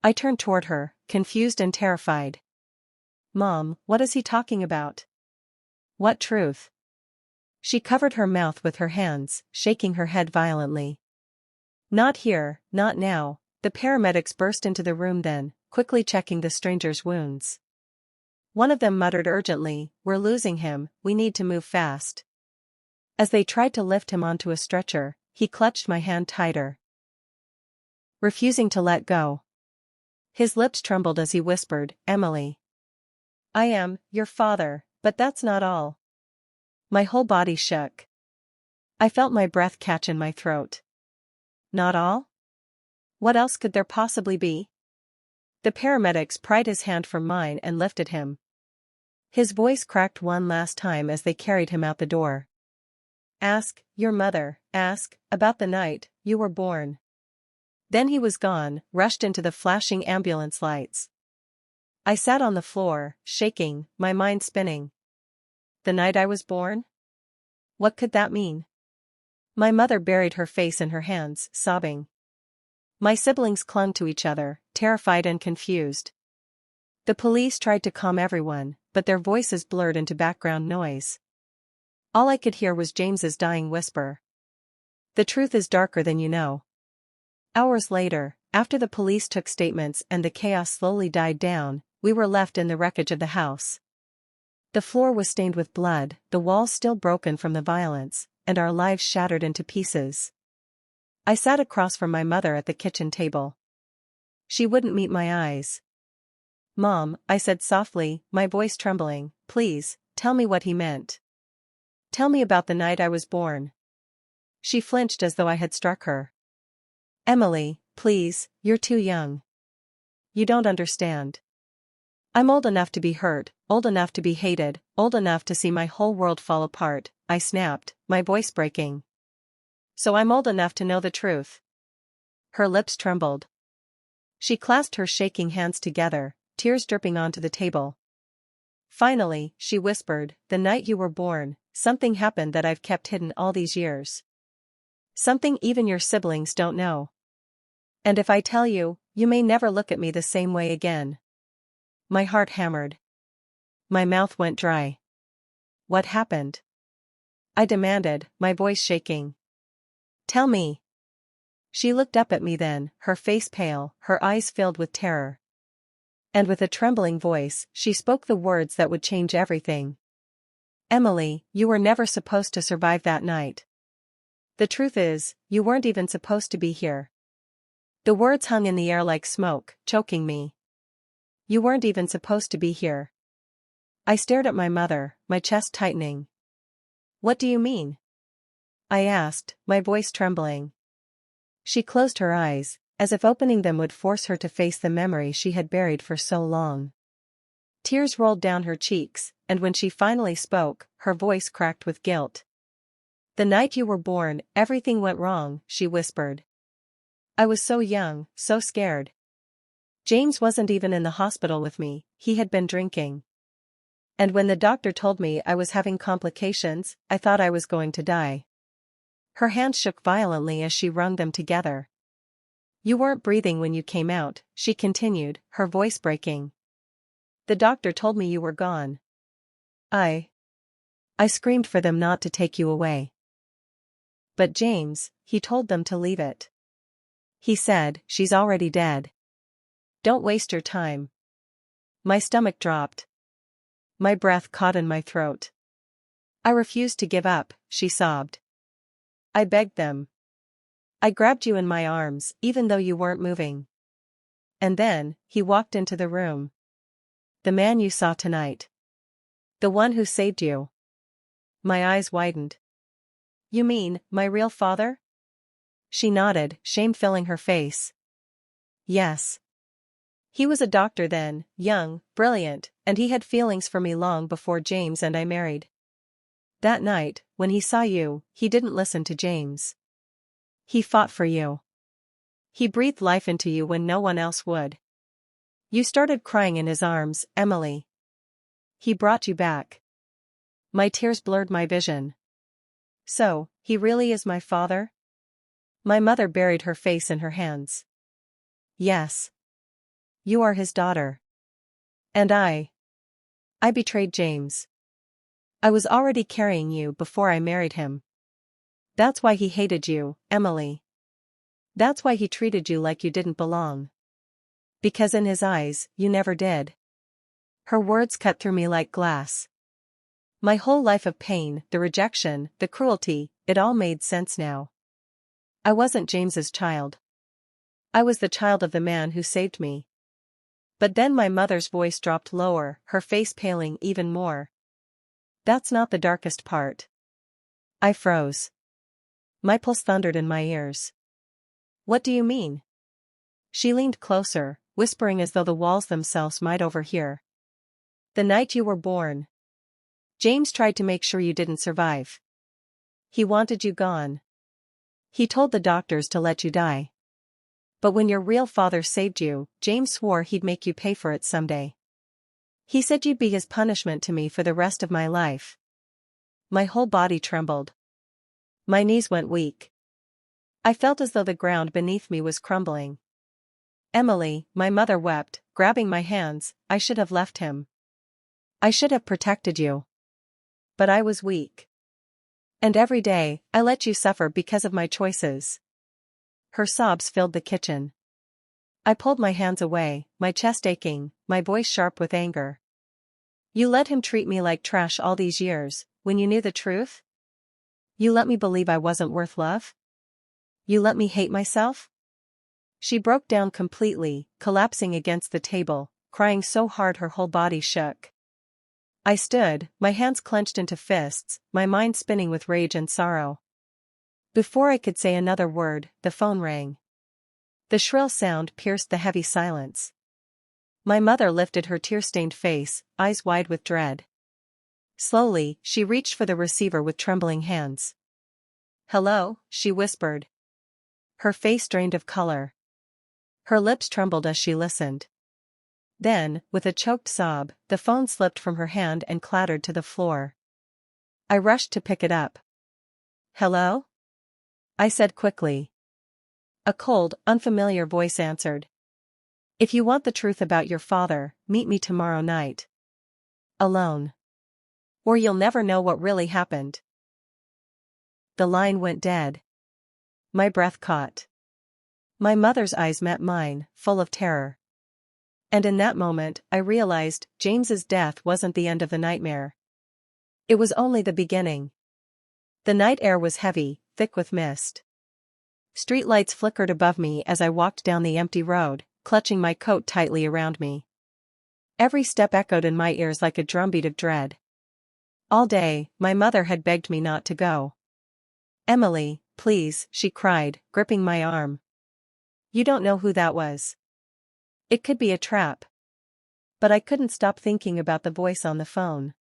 I turned toward her, confused and terrified. "Mom, what is he talking about? What truth?" She covered her mouth with her hands, shaking her head violently. "Not here, not now." The paramedics burst into the room then, quickly checking the stranger's wounds. One of them muttered urgently, "We're losing him, we need to move fast." As they tried to lift him onto a stretcher, he clutched my hand tighter, refusing to let go. His lips trembled as he whispered, "Emily, I am your father, but that's not all." My whole body shook. I felt my breath catch in my throat. Not all? What else could there possibly be? The paramedics pried his hand from mine and lifted him. His voice cracked one last time as they carried him out the door. "Ask your mother, ask about the night you were born." Then he was gone, rushed into the flashing ambulance lights. I sat on the floor, shaking, my mind spinning. The night I was born? What could that mean? My mother buried her face in her hands, sobbing. My siblings clung to each other, terrified and confused. The police tried to calm everyone, but their voices blurred into background noise. All I could hear was James's dying whisper. The truth is darker than you know. Hours later, after the police took statements and the chaos slowly died down, we were left in the wreckage of the house. The floor was stained with blood, the walls still broken from the violence, and our lives shattered into pieces. I sat across from my mother at the kitchen table. She wouldn't meet my eyes. "Mom," I said softly, my voice trembling, "please, tell me what he meant. Tell me about the night I was born." She flinched as though I had struck her. "Emily, please, you're too young. You don't understand. I'm old enough to be hurt, old enough to be hated, old enough to see my whole world fall apart," I snapped, my voice breaking. "So I'm old enough to know the truth." Her lips trembled. She clasped her shaking hands together, tears dripping onto the table. "Finally," she whispered, "the night you were born, something happened that I've kept hidden all these years. Something even your siblings don't know. And if I tell you, you may never look at me the same way again." My heart hammered. My mouth went dry. "What happened?" I demanded, my voice shaking. "Tell me." She looked up at me then, her face pale, her eyes filled with terror. And with a trembling voice, she spoke the words that would change everything. "Emily, you were never supposed to survive that night. The truth is, you weren't even supposed to be here." The words hung in the air like smoke, choking me. "You weren't even supposed to be here." I stared at my mother, my chest tightening. "What do you mean?" I asked, my voice trembling. She closed her eyes, as if opening them would force her to face the memory she had buried for so long. Tears rolled down her cheeks, and when she finally spoke, her voice cracked with guilt. "The night you were born, everything went wrong," she whispered. "I was so young, so scared. James wasn't even in the hospital with me, he had been drinking. And when the doctor told me I was having complications, I thought I was going to die." Her hands shook violently as she wrung them together. "You weren't breathing when you came out," she continued, her voice breaking. "The doctor told me you were gone. I screamed for them not to take you away. But James, he told them to leave it. He said, 'She's already dead. Don't waste your time.'" My stomach dropped. My breath caught in my throat. "I refused to give up," she sobbed. "I begged them. I grabbed you in my arms, even though you weren't moving. And then, he walked into the room. The man you saw tonight. The one who saved you." My eyes widened. "You mean, my real father?" She nodded, shame filling her face. "Yes. He was a doctor then, young, brilliant, and he had feelings for me long before James and I married. That night, when he saw you, he didn't listen to James. He fought for you. He breathed life into you when no one else would. You started crying in his arms, Emily. He brought you back." My tears blurred my vision. "So, he really is my father?" My mother buried her face in her hands. "Yes. You are his daughter. And I betrayed James. I was already carrying you before I married him. That's why he hated you, Emily. That's why he treated you like you didn't belong. Because in his eyes, you never did." Her words cut through me like glass. My whole life of pain, the rejection, the cruelty, it all made sense now. I wasn't James's child. I was the child of the man who saved me. But then my mother's voice dropped lower, her face paling even more. "That's not the darkest part." I froze. My pulse thundered in my ears. "What do you mean?" She leaned closer, whispering as though the walls themselves might overhear. "The night you were born, James tried to make sure you didn't survive. He wanted you gone. He told the doctors to let you die. But when your real father saved you, James swore he'd make you pay for it someday. He said you'd be his punishment to me for the rest of my life." My whole body trembled. My knees went weak. I felt as though the ground beneath me was crumbling. Emily, my mother wept, grabbing my hands. I should have left him. I should have protected you. But I was weak. And every day, I let you suffer because of my choices. Her sobs filled the kitchen. I pulled my hands away, my chest aching, my voice sharp with anger. You let him treat me like trash all these years, when you knew the truth? You let me believe I wasn't worth love? You let me hate myself? She broke down completely, collapsing against the table, crying so hard her whole body shook. I stood, my hands clenched into fists, my mind spinning with rage and sorrow. Before I could say another word, the phone rang. The shrill sound pierced the heavy silence. My mother lifted her tear-stained face, eyes wide with dread. Slowly, she reached for the receiver with trembling hands. "Hello," she whispered. Her face drained of color. Her lips trembled as she listened. Then, with a choked sob, the phone slipped from her hand and clattered to the floor. I rushed to pick it up. "Hello?" I said quickly. A cold, unfamiliar voice answered. "If you want the truth about your father, meet me tomorrow night. Alone. Or you'll never know what really happened." The line went dead. My breath caught. My mother's eyes met mine, full of terror. And in that moment, I realized James's death wasn't the end of the nightmare. It was only the beginning. The night air was heavy, thick with mist. Streetlights flickered above me as I walked down the empty road, clutching my coat tightly around me. Every step echoed in my ears like a drumbeat of dread. All day, my mother had begged me not to go. "Emily, please," she cried, gripping my arm. "You don't know who that was. It could be a trap." But I couldn't stop thinking about the voice on the phone.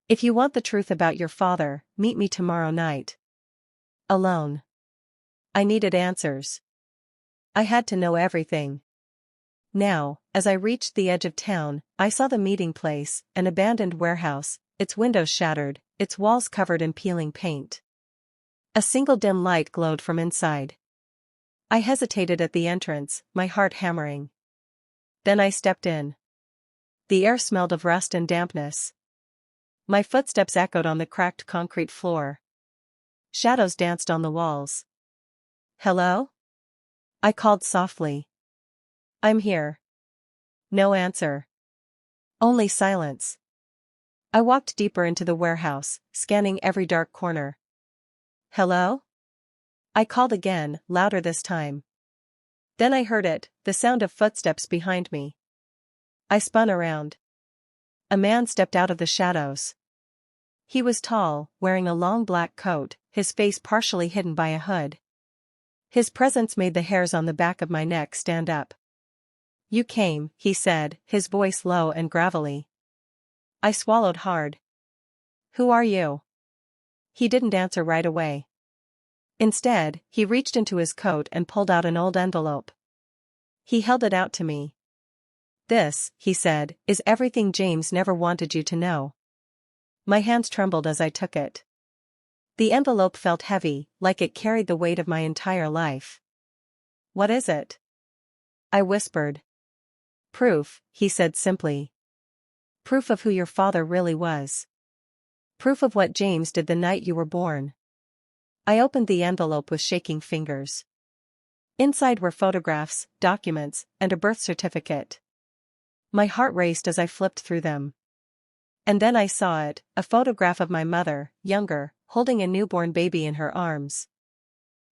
"If you want the truth about your father, meet me tomorrow night. Alone." I needed answers. I had to know everything. Now, as I reached the edge of town, I saw the meeting place, an abandoned warehouse, its windows shattered, its walls covered in peeling paint. A single dim light glowed from inside. I hesitated at the entrance, my heart hammering. Then I stepped in. The air smelled of rust and dampness. My footsteps echoed on the cracked concrete floor. Shadows danced on the walls. "Hello?" I called softly. "I'm here." No answer. Only silence. I walked deeper into the warehouse, scanning every dark corner. "Hello?" I called again, louder this time. Then I heard it, the sound of footsteps behind me. I spun around. A man stepped out of the shadows. He was tall, wearing a long black coat, his face partially hidden by a hood. His presence made the hairs on the back of my neck stand up. "You came," he said, his voice low and gravelly. I swallowed hard. "Who are you?" He didn't answer right away. Instead, he reached into his coat and pulled out an old envelope. He held it out to me. "This," he said, "is everything James never wanted you to know." My hands trembled as I took it. The envelope felt heavy, like it carried the weight of my entire life. "What is it?" I whispered. "Proof," he said simply. "Proof of who your father really was. Proof of what James did the night you were born." I opened the envelope with shaking fingers. Inside were photographs, documents, and a birth certificate. My heart raced as I flipped through them. And then I saw it, a photograph of my mother, younger, holding a newborn baby in her arms.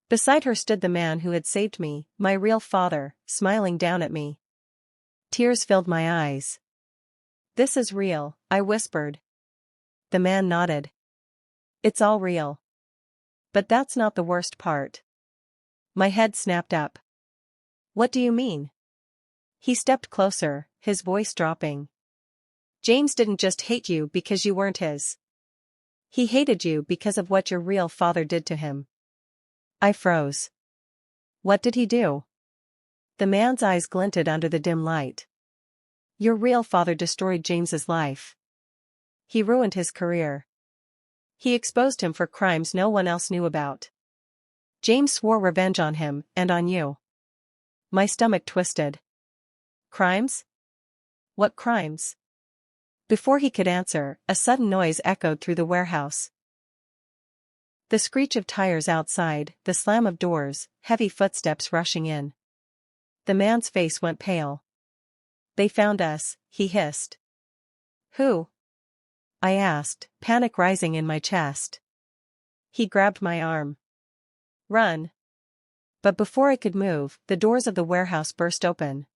Beside her stood the man who had saved me, my real father, smiling down at me. Tears filled my eyes. "This is real," I whispered. The man nodded. "It's all real. But that's not the worst part." My head snapped up. "What do you mean?" He stepped closer, his voice dropping. "James didn't just hate you because you weren't his. He hated you because of what your real father did to him." I froze. "What did he do?" The man's eyes glinted under the dim light. "Your real father destroyed James's life. He ruined his career. He exposed him for crimes no one else knew about. James swore revenge on him and on you. My stomach twisted. Crimes? What crimes? Before he could answer, a sudden noise echoed through the warehouse. The screech of tires outside, the slam of doors, heavy footsteps rushing in. The man's face went pale. They found us, he hissed. Who? I asked, panic rising in my chest. He grabbed my arm. Run. But before I could move, the doors of the warehouse burst open.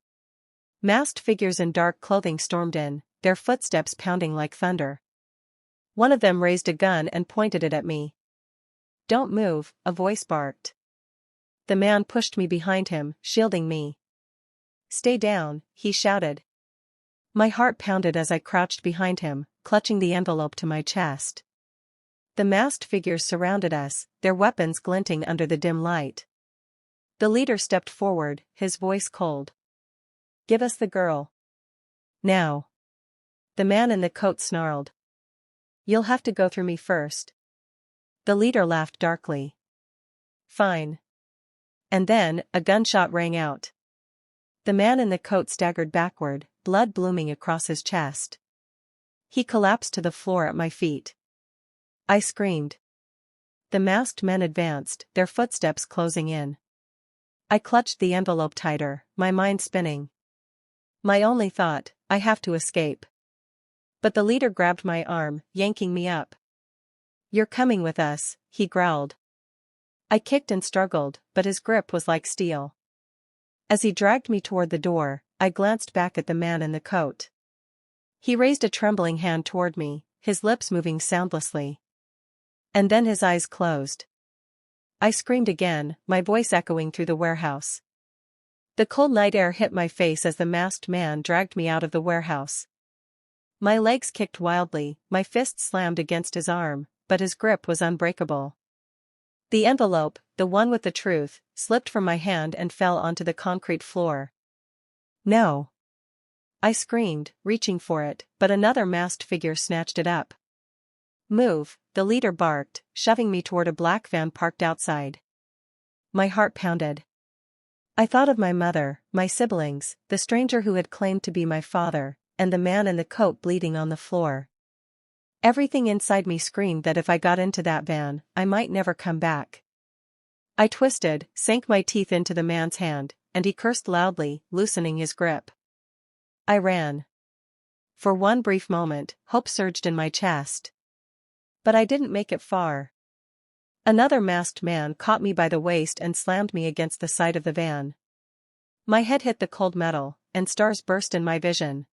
Masked figures in dark clothing stormed in, their footsteps pounding like thunder. One of them raised a gun and pointed it at me. Don't move, a voice barked. The man pushed me behind him, shielding me. Stay down, he shouted. My heart pounded as I crouched behind him, clutching the envelope to my chest. The masked figures surrounded us, their weapons glinting under the dim light. The leader stepped forward, his voice cold. Give us the girl. Now. The man in the coat snarled. You'll have to go through me first. The leader laughed darkly. Fine. And then, a gunshot rang out. The man in the coat staggered backward, blood blooming across his chest. He collapsed to the floor at my feet. I screamed. The masked men advanced, their footsteps closing in. I clutched the envelope tighter, my mind spinning. My only thought, I have to escape. But the leader grabbed my arm, yanking me up. You're coming with us, he growled. I kicked and struggled, but his grip was like steel. As he dragged me toward the door, I glanced back at the man in the coat. He raised a trembling hand toward me, his lips moving soundlessly. And then his eyes closed. I screamed again, my voice echoing through the warehouse. The cold night air hit my face as the masked man dragged me out of the warehouse. My legs kicked wildly, my fists slammed against his arm, but his grip was unbreakable. The envelope, the one with the truth, slipped from my hand and fell onto the concrete floor. No. I screamed, reaching for it, but another masked figure snatched it up. Move, the leader barked, shoving me toward a black van parked outside. My heart pounded. I thought of my mother, my siblings, the stranger who had claimed to be my father, and the man in the coat bleeding on the floor. Everything inside me screamed that if I got into that van, I might never come back. I twisted, sank my teeth into the man's hand, and he cursed loudly, loosening his grip. I ran. For one brief moment, hope surged in my chest. But I didn't make it far. Another masked man caught me by the waist and slammed me against the side of the van. My head hit the cold metal, and stars burst in my vision.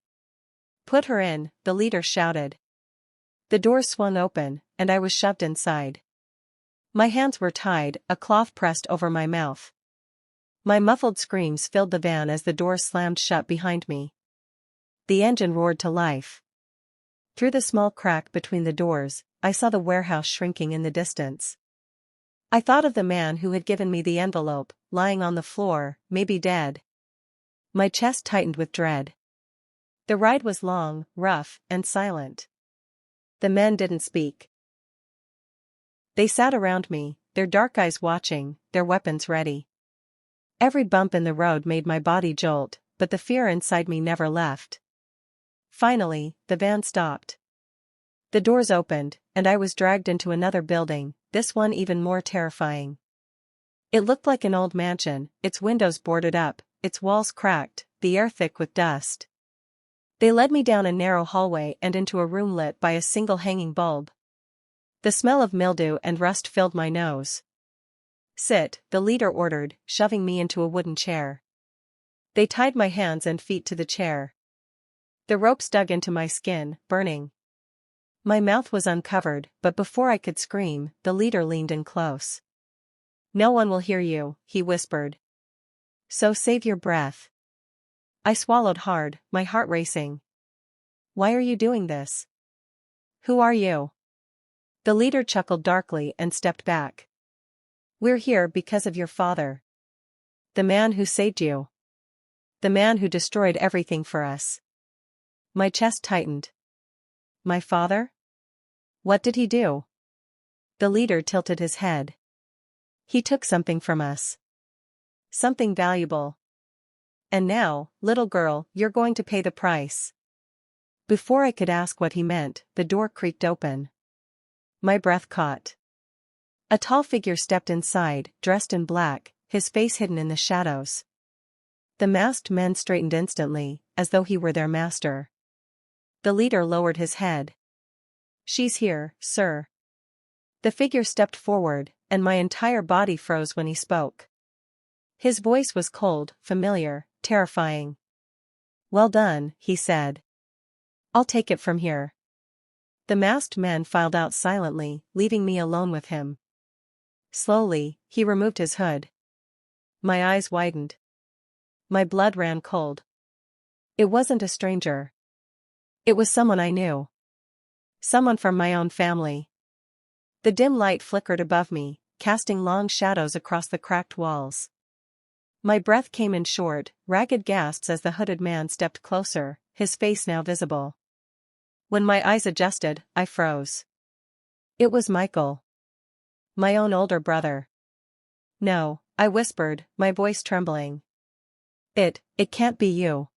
Put her in, the leader shouted. The doors swung open, and I was shoved inside. My hands were tied, a cloth pressed over my mouth. My muffled screams filled the van as the doors slammed shut behind me. The engine roared to life. Through the small crack between the doors, I saw the warehouse shrinking in the distance. I thought of the man who had given me the envelope, lying on the floor, maybe dead. My chest tightened with dread. The ride was long, rough, and silent. The men didn't speak. They sat around me, their dark eyes watching, their weapons ready. Every bump in the road made my body jolt, but the fear inside me never left. Finally, the van stopped. The doors opened, and I was dragged into another building, this one even more terrifying. It looked like an old mansion, its windows boarded up, its walls cracked, the air thick with dust. They led me down a narrow hallway and into a room lit by a single hanging bulb. The smell of mildew and rust filled my nose. Sit, the leader ordered, shoving me into a wooden chair. They tied my hands and feet to the chair. The ropes dug into my skin, burning. My mouth was uncovered, but before I could scream, the leader leaned in close. No one will hear you, he whispered. So save your breath. I swallowed hard, my heart racing. Why are you doing this? Who are you? The leader chuckled darkly and stepped back. We're here because of your father. The man who saved you. The man who destroyed everything for us. My chest tightened. My father? What did he do? The leader tilted his head. He took something from us. Something valuable. And now, little girl, you're going to pay the price. Before I could ask what he meant, the door creaked open. My breath caught. A tall figure stepped inside, dressed in black, his face hidden in the shadows. The masked men straightened instantly, as though he were their master. The leader lowered his head. She's here, sir. The figure stepped forward, and my entire body froze when he spoke. His voice was cold, familiar, terrifying. Well done, he said. I'll take it from here. The masked man filed out silently, leaving me alone with him. Slowly, he removed his hood. My eyes widened. My blood ran cold. It wasn't a stranger. It was someone I knew. Someone from my own family. The dim light flickered above me, casting long shadows across the cracked walls. My breath came in short, ragged gasps as the hooded man stepped closer, his face now visible. When my eyes adjusted, I froze. It was Michael. My own older brother. No, I whispered, my voice trembling. It can't be you.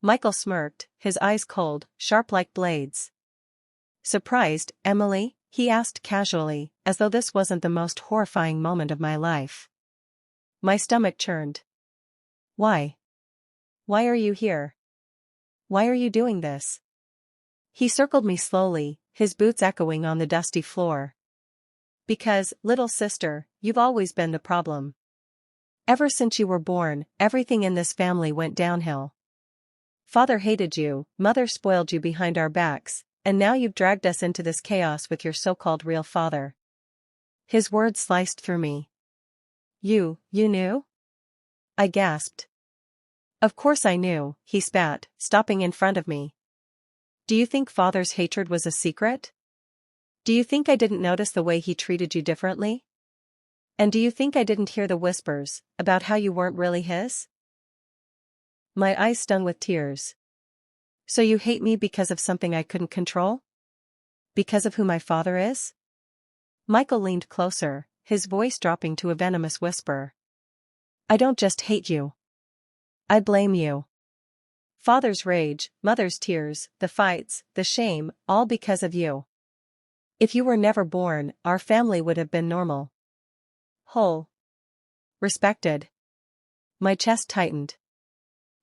Michael smirked, his eyes cold, sharp like blades. Surprised, Emily? He asked casually, as though this wasn't the most horrifying moment of my life. My stomach churned. Why? Why are you here? Why are you doing this? He circled me slowly, his boots echoing on the dusty floor. Because, little sister, you've always been the problem. Ever since you were born, everything in this family went downhill. Father hated you, mother spoiled you behind our backs, and now you've dragged us into this chaos with your so-called real father. His words sliced through me. You knew? I gasped. Of course I knew, he spat, stopping in front of me. Do you think father's hatred was a secret? Do you think I didn't notice the way he treated you differently? And do you think I didn't hear the whispers, about how you weren't really his? My eyes stung with tears. So you hate me because of something I couldn't control? Because of who my father is? Michael leaned closer, his voice dropping to a venomous whisper. I don't just hate you. I blame you. Father's rage, mother's tears, the fights, the shame, all because of you. If you were never born, our family would have been normal. Whole. Respected. My chest tightened.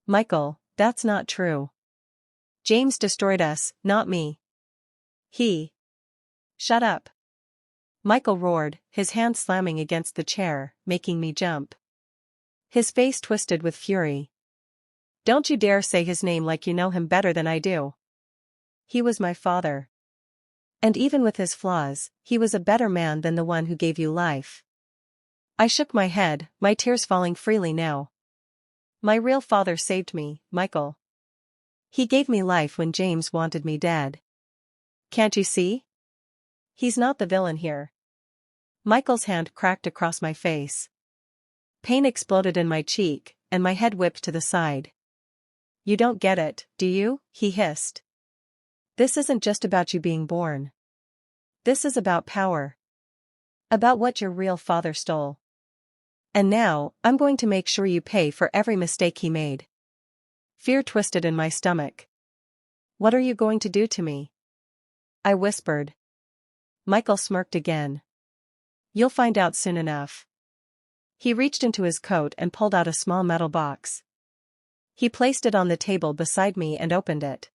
Michael, that's not true. James destroyed us, not me. He. Shut up. Michael roared, his hand slamming against the chair, making me jump. His face twisted with fury. Don't you dare say his name like you know him better than I do. He was my father. And even with his flaws, he was a better man than the one who gave you life. I shook my head, my tears falling freely now. My real father saved me, Michael. He gave me life when James wanted me dead. Can't you see? He's not the villain here. Michael's hand cracked across my face. Pain exploded in my cheek, and my head whipped to the side. You don't get it, do you? He hissed. This isn't just about you being born. This is about power. About what your real father stole. And now, I'm going to make sure you pay for every mistake he made. Fear twisted in my stomach. What are you going to do to me? I whispered. Michael smirked again. You'll find out soon enough. He reached into his coat and pulled out a small metal box. He placed it on the table beside me and opened it.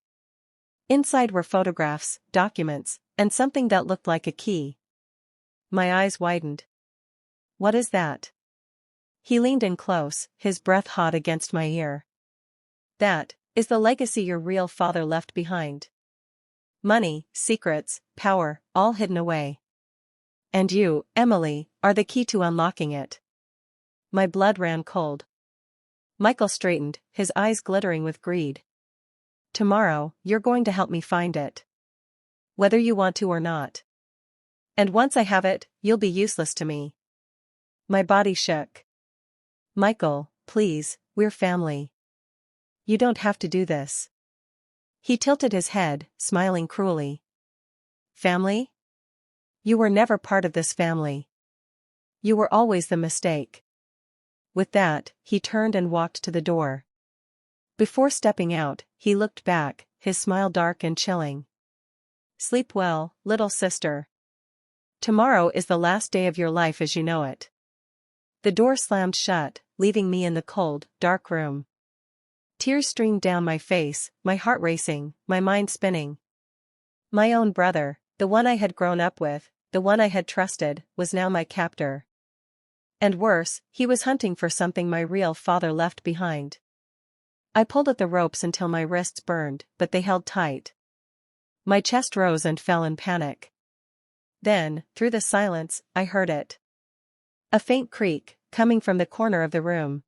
Inside were photographs, documents, and something that looked like a key. My eyes widened. What is that? He leaned in close, his breath hot against my ear. That is the legacy your real father left behind. Money, secrets, power, all hidden away. And you, Emily, are the key to unlocking it. My blood ran cold. Michael straightened, his eyes glittering with greed. Tomorrow, you're going to help me find it. Whether you want to or not. And once I have it, you'll be useless to me. My body shook. Michael, please, we're family. You don't have to do this. He tilted his head, smiling cruelly. Family? You were never part of this family. You were always the mistake. With that, he turned and walked to the door. Before stepping out, he looked back, his smile dark and chilling. Sleep well, little sister. Tomorrow is the last day of your life as you know it. The door slammed shut, leaving me in the cold, dark room. Tears streamed down my face, my heart racing, my mind spinning. My own brother, the one I had grown up with, the one I had trusted, was now my captor. And worse, he was hunting for something my real father left behind. I pulled at the ropes until my wrists burned, but they held tight. My chest rose and fell in panic. Then, through the silence, I heard it. A faint creak, coming from the corner of the room.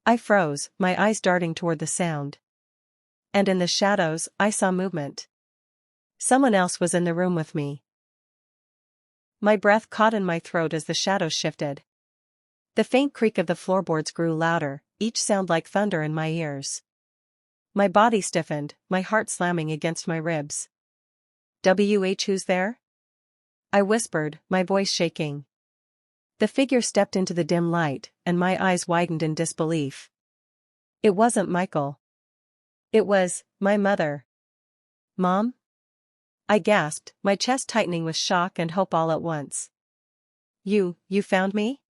I froze, my eyes darting toward the sound. And in the shadows, I saw movement. Someone else was in the room with me. My breath caught in my throat as the shadows shifted. The faint creak of the floorboards grew louder, each sound like thunder in my ears. My body stiffened, my heart slamming against my ribs. Who's there? I whispered, my voice shaking. The figure stepped into the dim light, and my eyes widened in disbelief. It wasn't Michael. It was my mother. Mom? I gasped, my chest tightening with shock and hope all at once. You found me?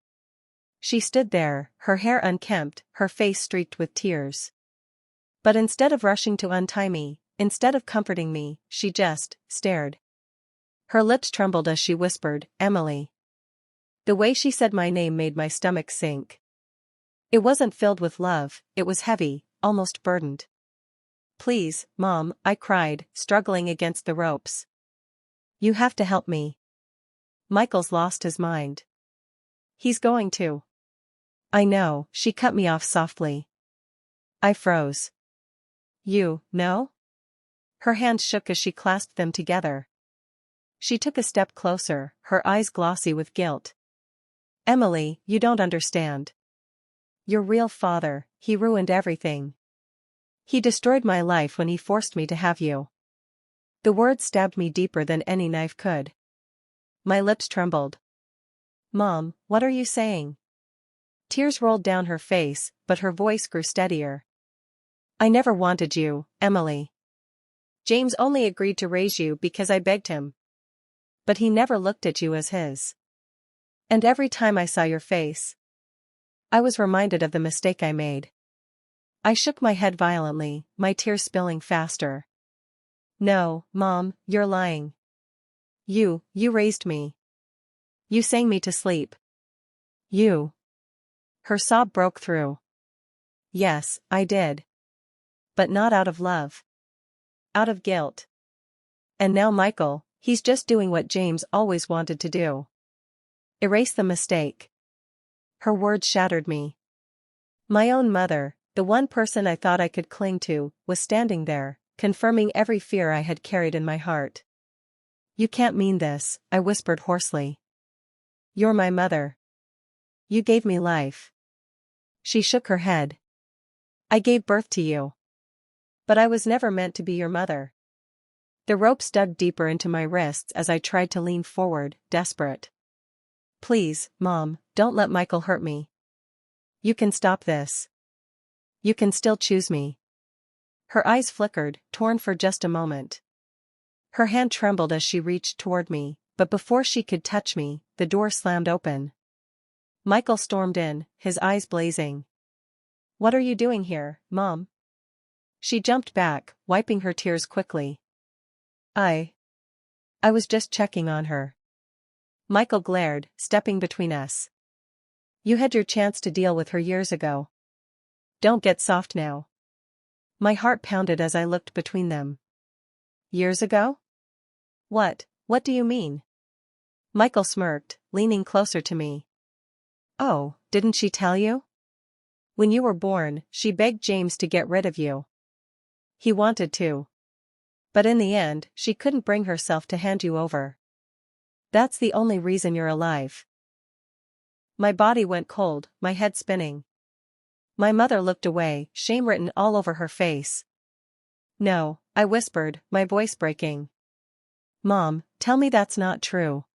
She stood there, her hair unkempt, her face streaked with tears. But instead of rushing to untie me, instead of comforting me, she just stared. Her lips trembled as she whispered, Emily. The way she said my name made my stomach sink. It wasn't filled with love, it was heavy, almost burdened. Please, Mom, I cried, struggling against the ropes. You have to help me. Michael's lost his mind. He's going to. I know, she cut me off softly. I froze. You know? Her hands shook as she clasped them together. She took a step closer, her eyes glossy with guilt. Emily, you don't understand. Your real father, he ruined everything. He destroyed my life when he forced me to have you. The words stabbed me deeper than any knife could. My lips trembled. Mom, what are you saying? Tears rolled down her face, but her voice grew steadier. I never wanted you, Emily. James only agreed to raise you because I begged him. But he never looked at you as his. And every time I saw your face, I was reminded of the mistake I made. I shook my head violently, my tears spilling faster. No, Mom, you're lying. You raised me. You sang me to sleep. You. Her sob broke through. Yes, I did. But not out of love. Out of guilt. And now Michael, he's just doing what James always wanted to do. Erase the mistake. Her words shattered me. My own mother, the one person I thought I could cling to, was standing there, confirming every fear I had carried in my heart. You can't mean this, I whispered hoarsely. You're my mother. You gave me life. She shook her head. I gave birth to you. But I was never meant to be your mother. The ropes dug deeper into my wrists as I tried to lean forward, desperate. Please, Mom, don't let Michael hurt me. You can stop this. You can still choose me. Her eyes flickered, torn for just a moment. Her hand trembled as she reached toward me, but before she could touch me, the door slammed open. Michael stormed in, his eyes blazing. What are you doing here, Mom? She jumped back, wiping her tears quickly. I was just checking on her. Michael glared, stepping between us. You had your chance to deal with her years ago. Don't get soft now. My heart pounded as I looked between them. Years ago? What do you mean? Michael smirked, leaning closer to me. Oh, didn't she tell you? When you were born, she begged James to get rid of you. He wanted to. But in the end, she couldn't bring herself to hand you over. That's the only reason you're alive. My body went cold, my head spinning. My mother looked away, shame written all over her face. No, I whispered, my voice breaking. Mom, tell me that's not true.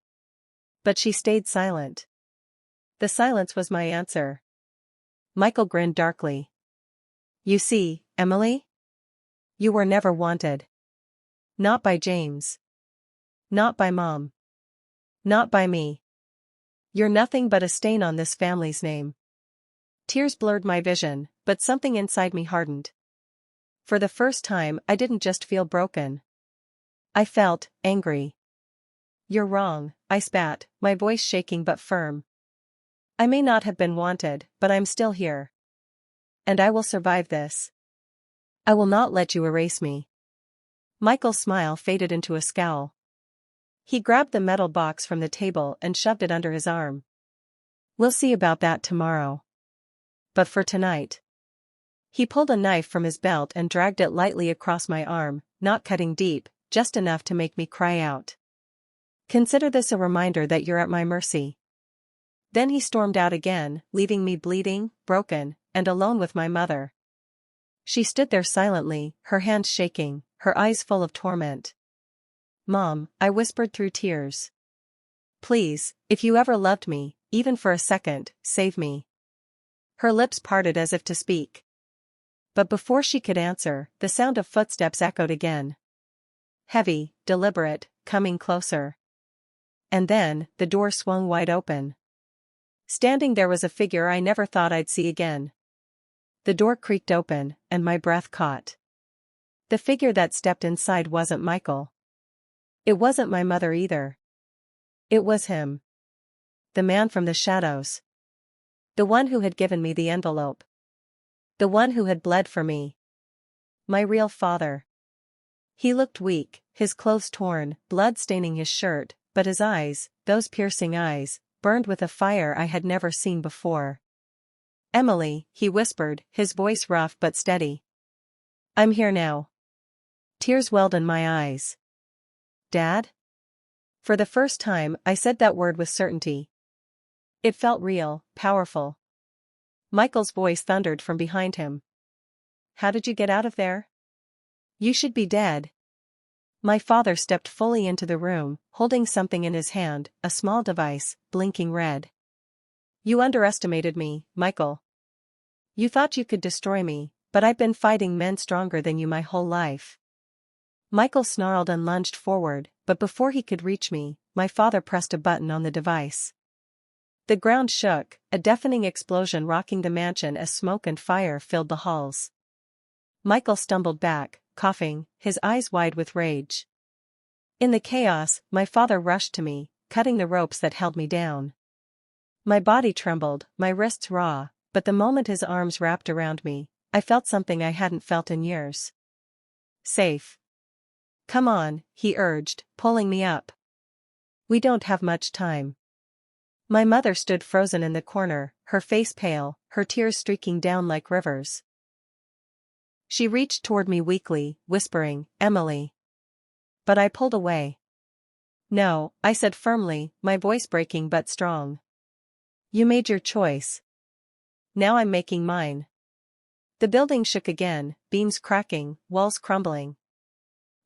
But she stayed silent. The silence was my answer. Michael grinned darkly. You see, Emily? You were never wanted. Not by James. Not by Mom. Not by me. You're nothing but a stain on this family's name. Tears blurred my vision, but something inside me hardened. For the first time, I didn't just feel broken. I felt angry. You're wrong, I spat, my voice shaking but firm. I may not have been wanted, but I'm still here. And I will survive this. I will not let you erase me. Michael's smile faded into a scowl. He grabbed the metal box from the table and shoved it under his arm. We'll see about that tomorrow. But for tonight. He pulled a knife from his belt and dragged it lightly across my arm, not cutting deep, just enough to make me cry out. Consider this a reminder that you're at my mercy. Then he stormed out again, leaving me bleeding, broken, and alone with my mother. She stood there silently, her hands shaking, her eyes full of torment. Mom, I whispered through tears. Please, if you ever loved me, even for a second, save me. Her lips parted as if to speak. But before she could answer, the sound of footsteps echoed again. Heavy, deliberate, coming closer. And then, the door swung wide open. Standing there was a figure I never thought I'd see again. The door creaked open, and my breath caught. The figure that stepped inside wasn't Michael. It wasn't my mother either. It was him. The man from the shadows. The one who had given me the envelope. The one who had bled for me. My real father. He looked weak, his clothes torn, blood staining his shirt, but his eyes, those piercing eyes, burned with a fire I had never seen before. Emily, he whispered, his voice rough but steady. I'm here now. Tears welled in my eyes. Dad? For the first time, I said that word with certainty. It felt real, powerful. Michael's voice thundered from behind him. How did you get out of there? You should be dead. My father stepped fully into the room, holding something in his hand, a small device, blinking red. You underestimated me, Michael. You thought you could destroy me, but I've been fighting men stronger than you my whole life. Michael snarled and lunged forward, but before he could reach me, my father pressed a button on the device. The ground shook, a deafening explosion rocking the mansion as smoke and fire filled the halls. Michael stumbled back, coughing, his eyes wide with rage. In the chaos, my father rushed to me, cutting the ropes that held me down. My body trembled, my wrists raw, but the moment his arms wrapped around me, I felt something I hadn't felt in years. Safe. Come on, he urged, pulling me up. We don't have much time. My mother stood frozen in the corner, her face pale, her tears streaking down like rivers. She reached toward me weakly, whispering, Emily. But I pulled away. No, I said firmly, my voice breaking but strong. You made your choice. Now I'm making mine. The building shook again, beams cracking, walls crumbling.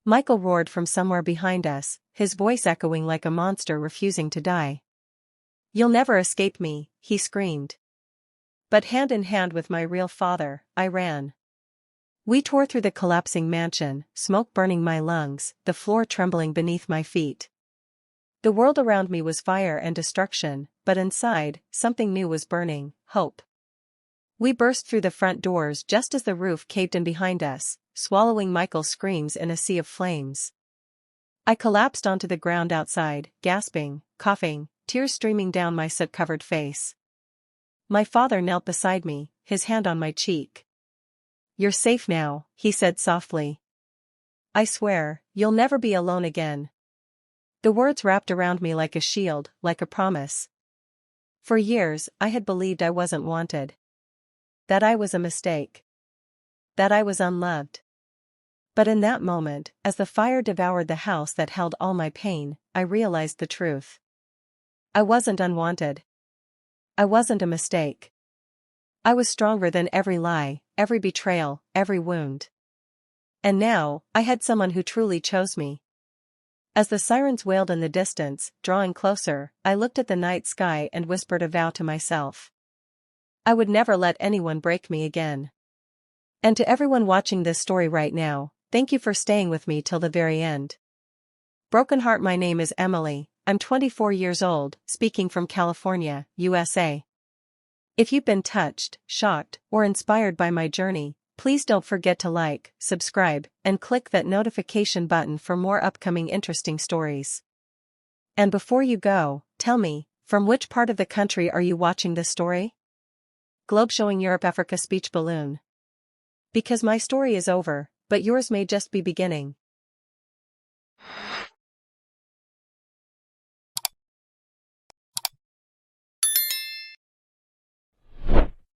Michael roared from somewhere behind us, his voice echoing like a monster refusing to die. You'll never escape me, he screamed. But hand in hand with my real father, I ran. We tore through the collapsing mansion, smoke burning my lungs, the floor trembling beneath my feet. The world around me was fire and destruction, but inside, something new was burning, hope. We burst through the front doors just as the roof caved in behind us, swallowing Michael's screams in a sea of flames. I collapsed onto the ground outside, gasping, coughing, tears streaming down my soot-covered face. My father knelt beside me, his hand on my cheek. You're safe now, he said softly. I swear, you'll never be alone again. The words wrapped around me like a shield, like a promise. For years, I had believed I wasn't wanted. That I was a mistake. That I was unloved. But in that moment, as the fire devoured the house that held all my pain, I realized the truth. I wasn't unwanted. I wasn't a mistake. I was stronger than every lie, every betrayal, every wound. And now, I had someone who truly chose me. As the sirens wailed in the distance, drawing closer, I looked at the night sky and whispered a vow to myself. I would never let anyone break me again. And to everyone watching this story right now, thank you for staying with me till the very end. Broken heart. My name is Emily, I'm 24 years old, speaking from California, USA. If you've been touched, shocked, or inspired by my journey, please don't forget to like, subscribe, and click that notification button for more upcoming interesting stories. And before you go, tell me, from which part of the country are you watching this story? Globe showing Europe, Africa, speech balloon. Because my story is over, but yours may just be beginning.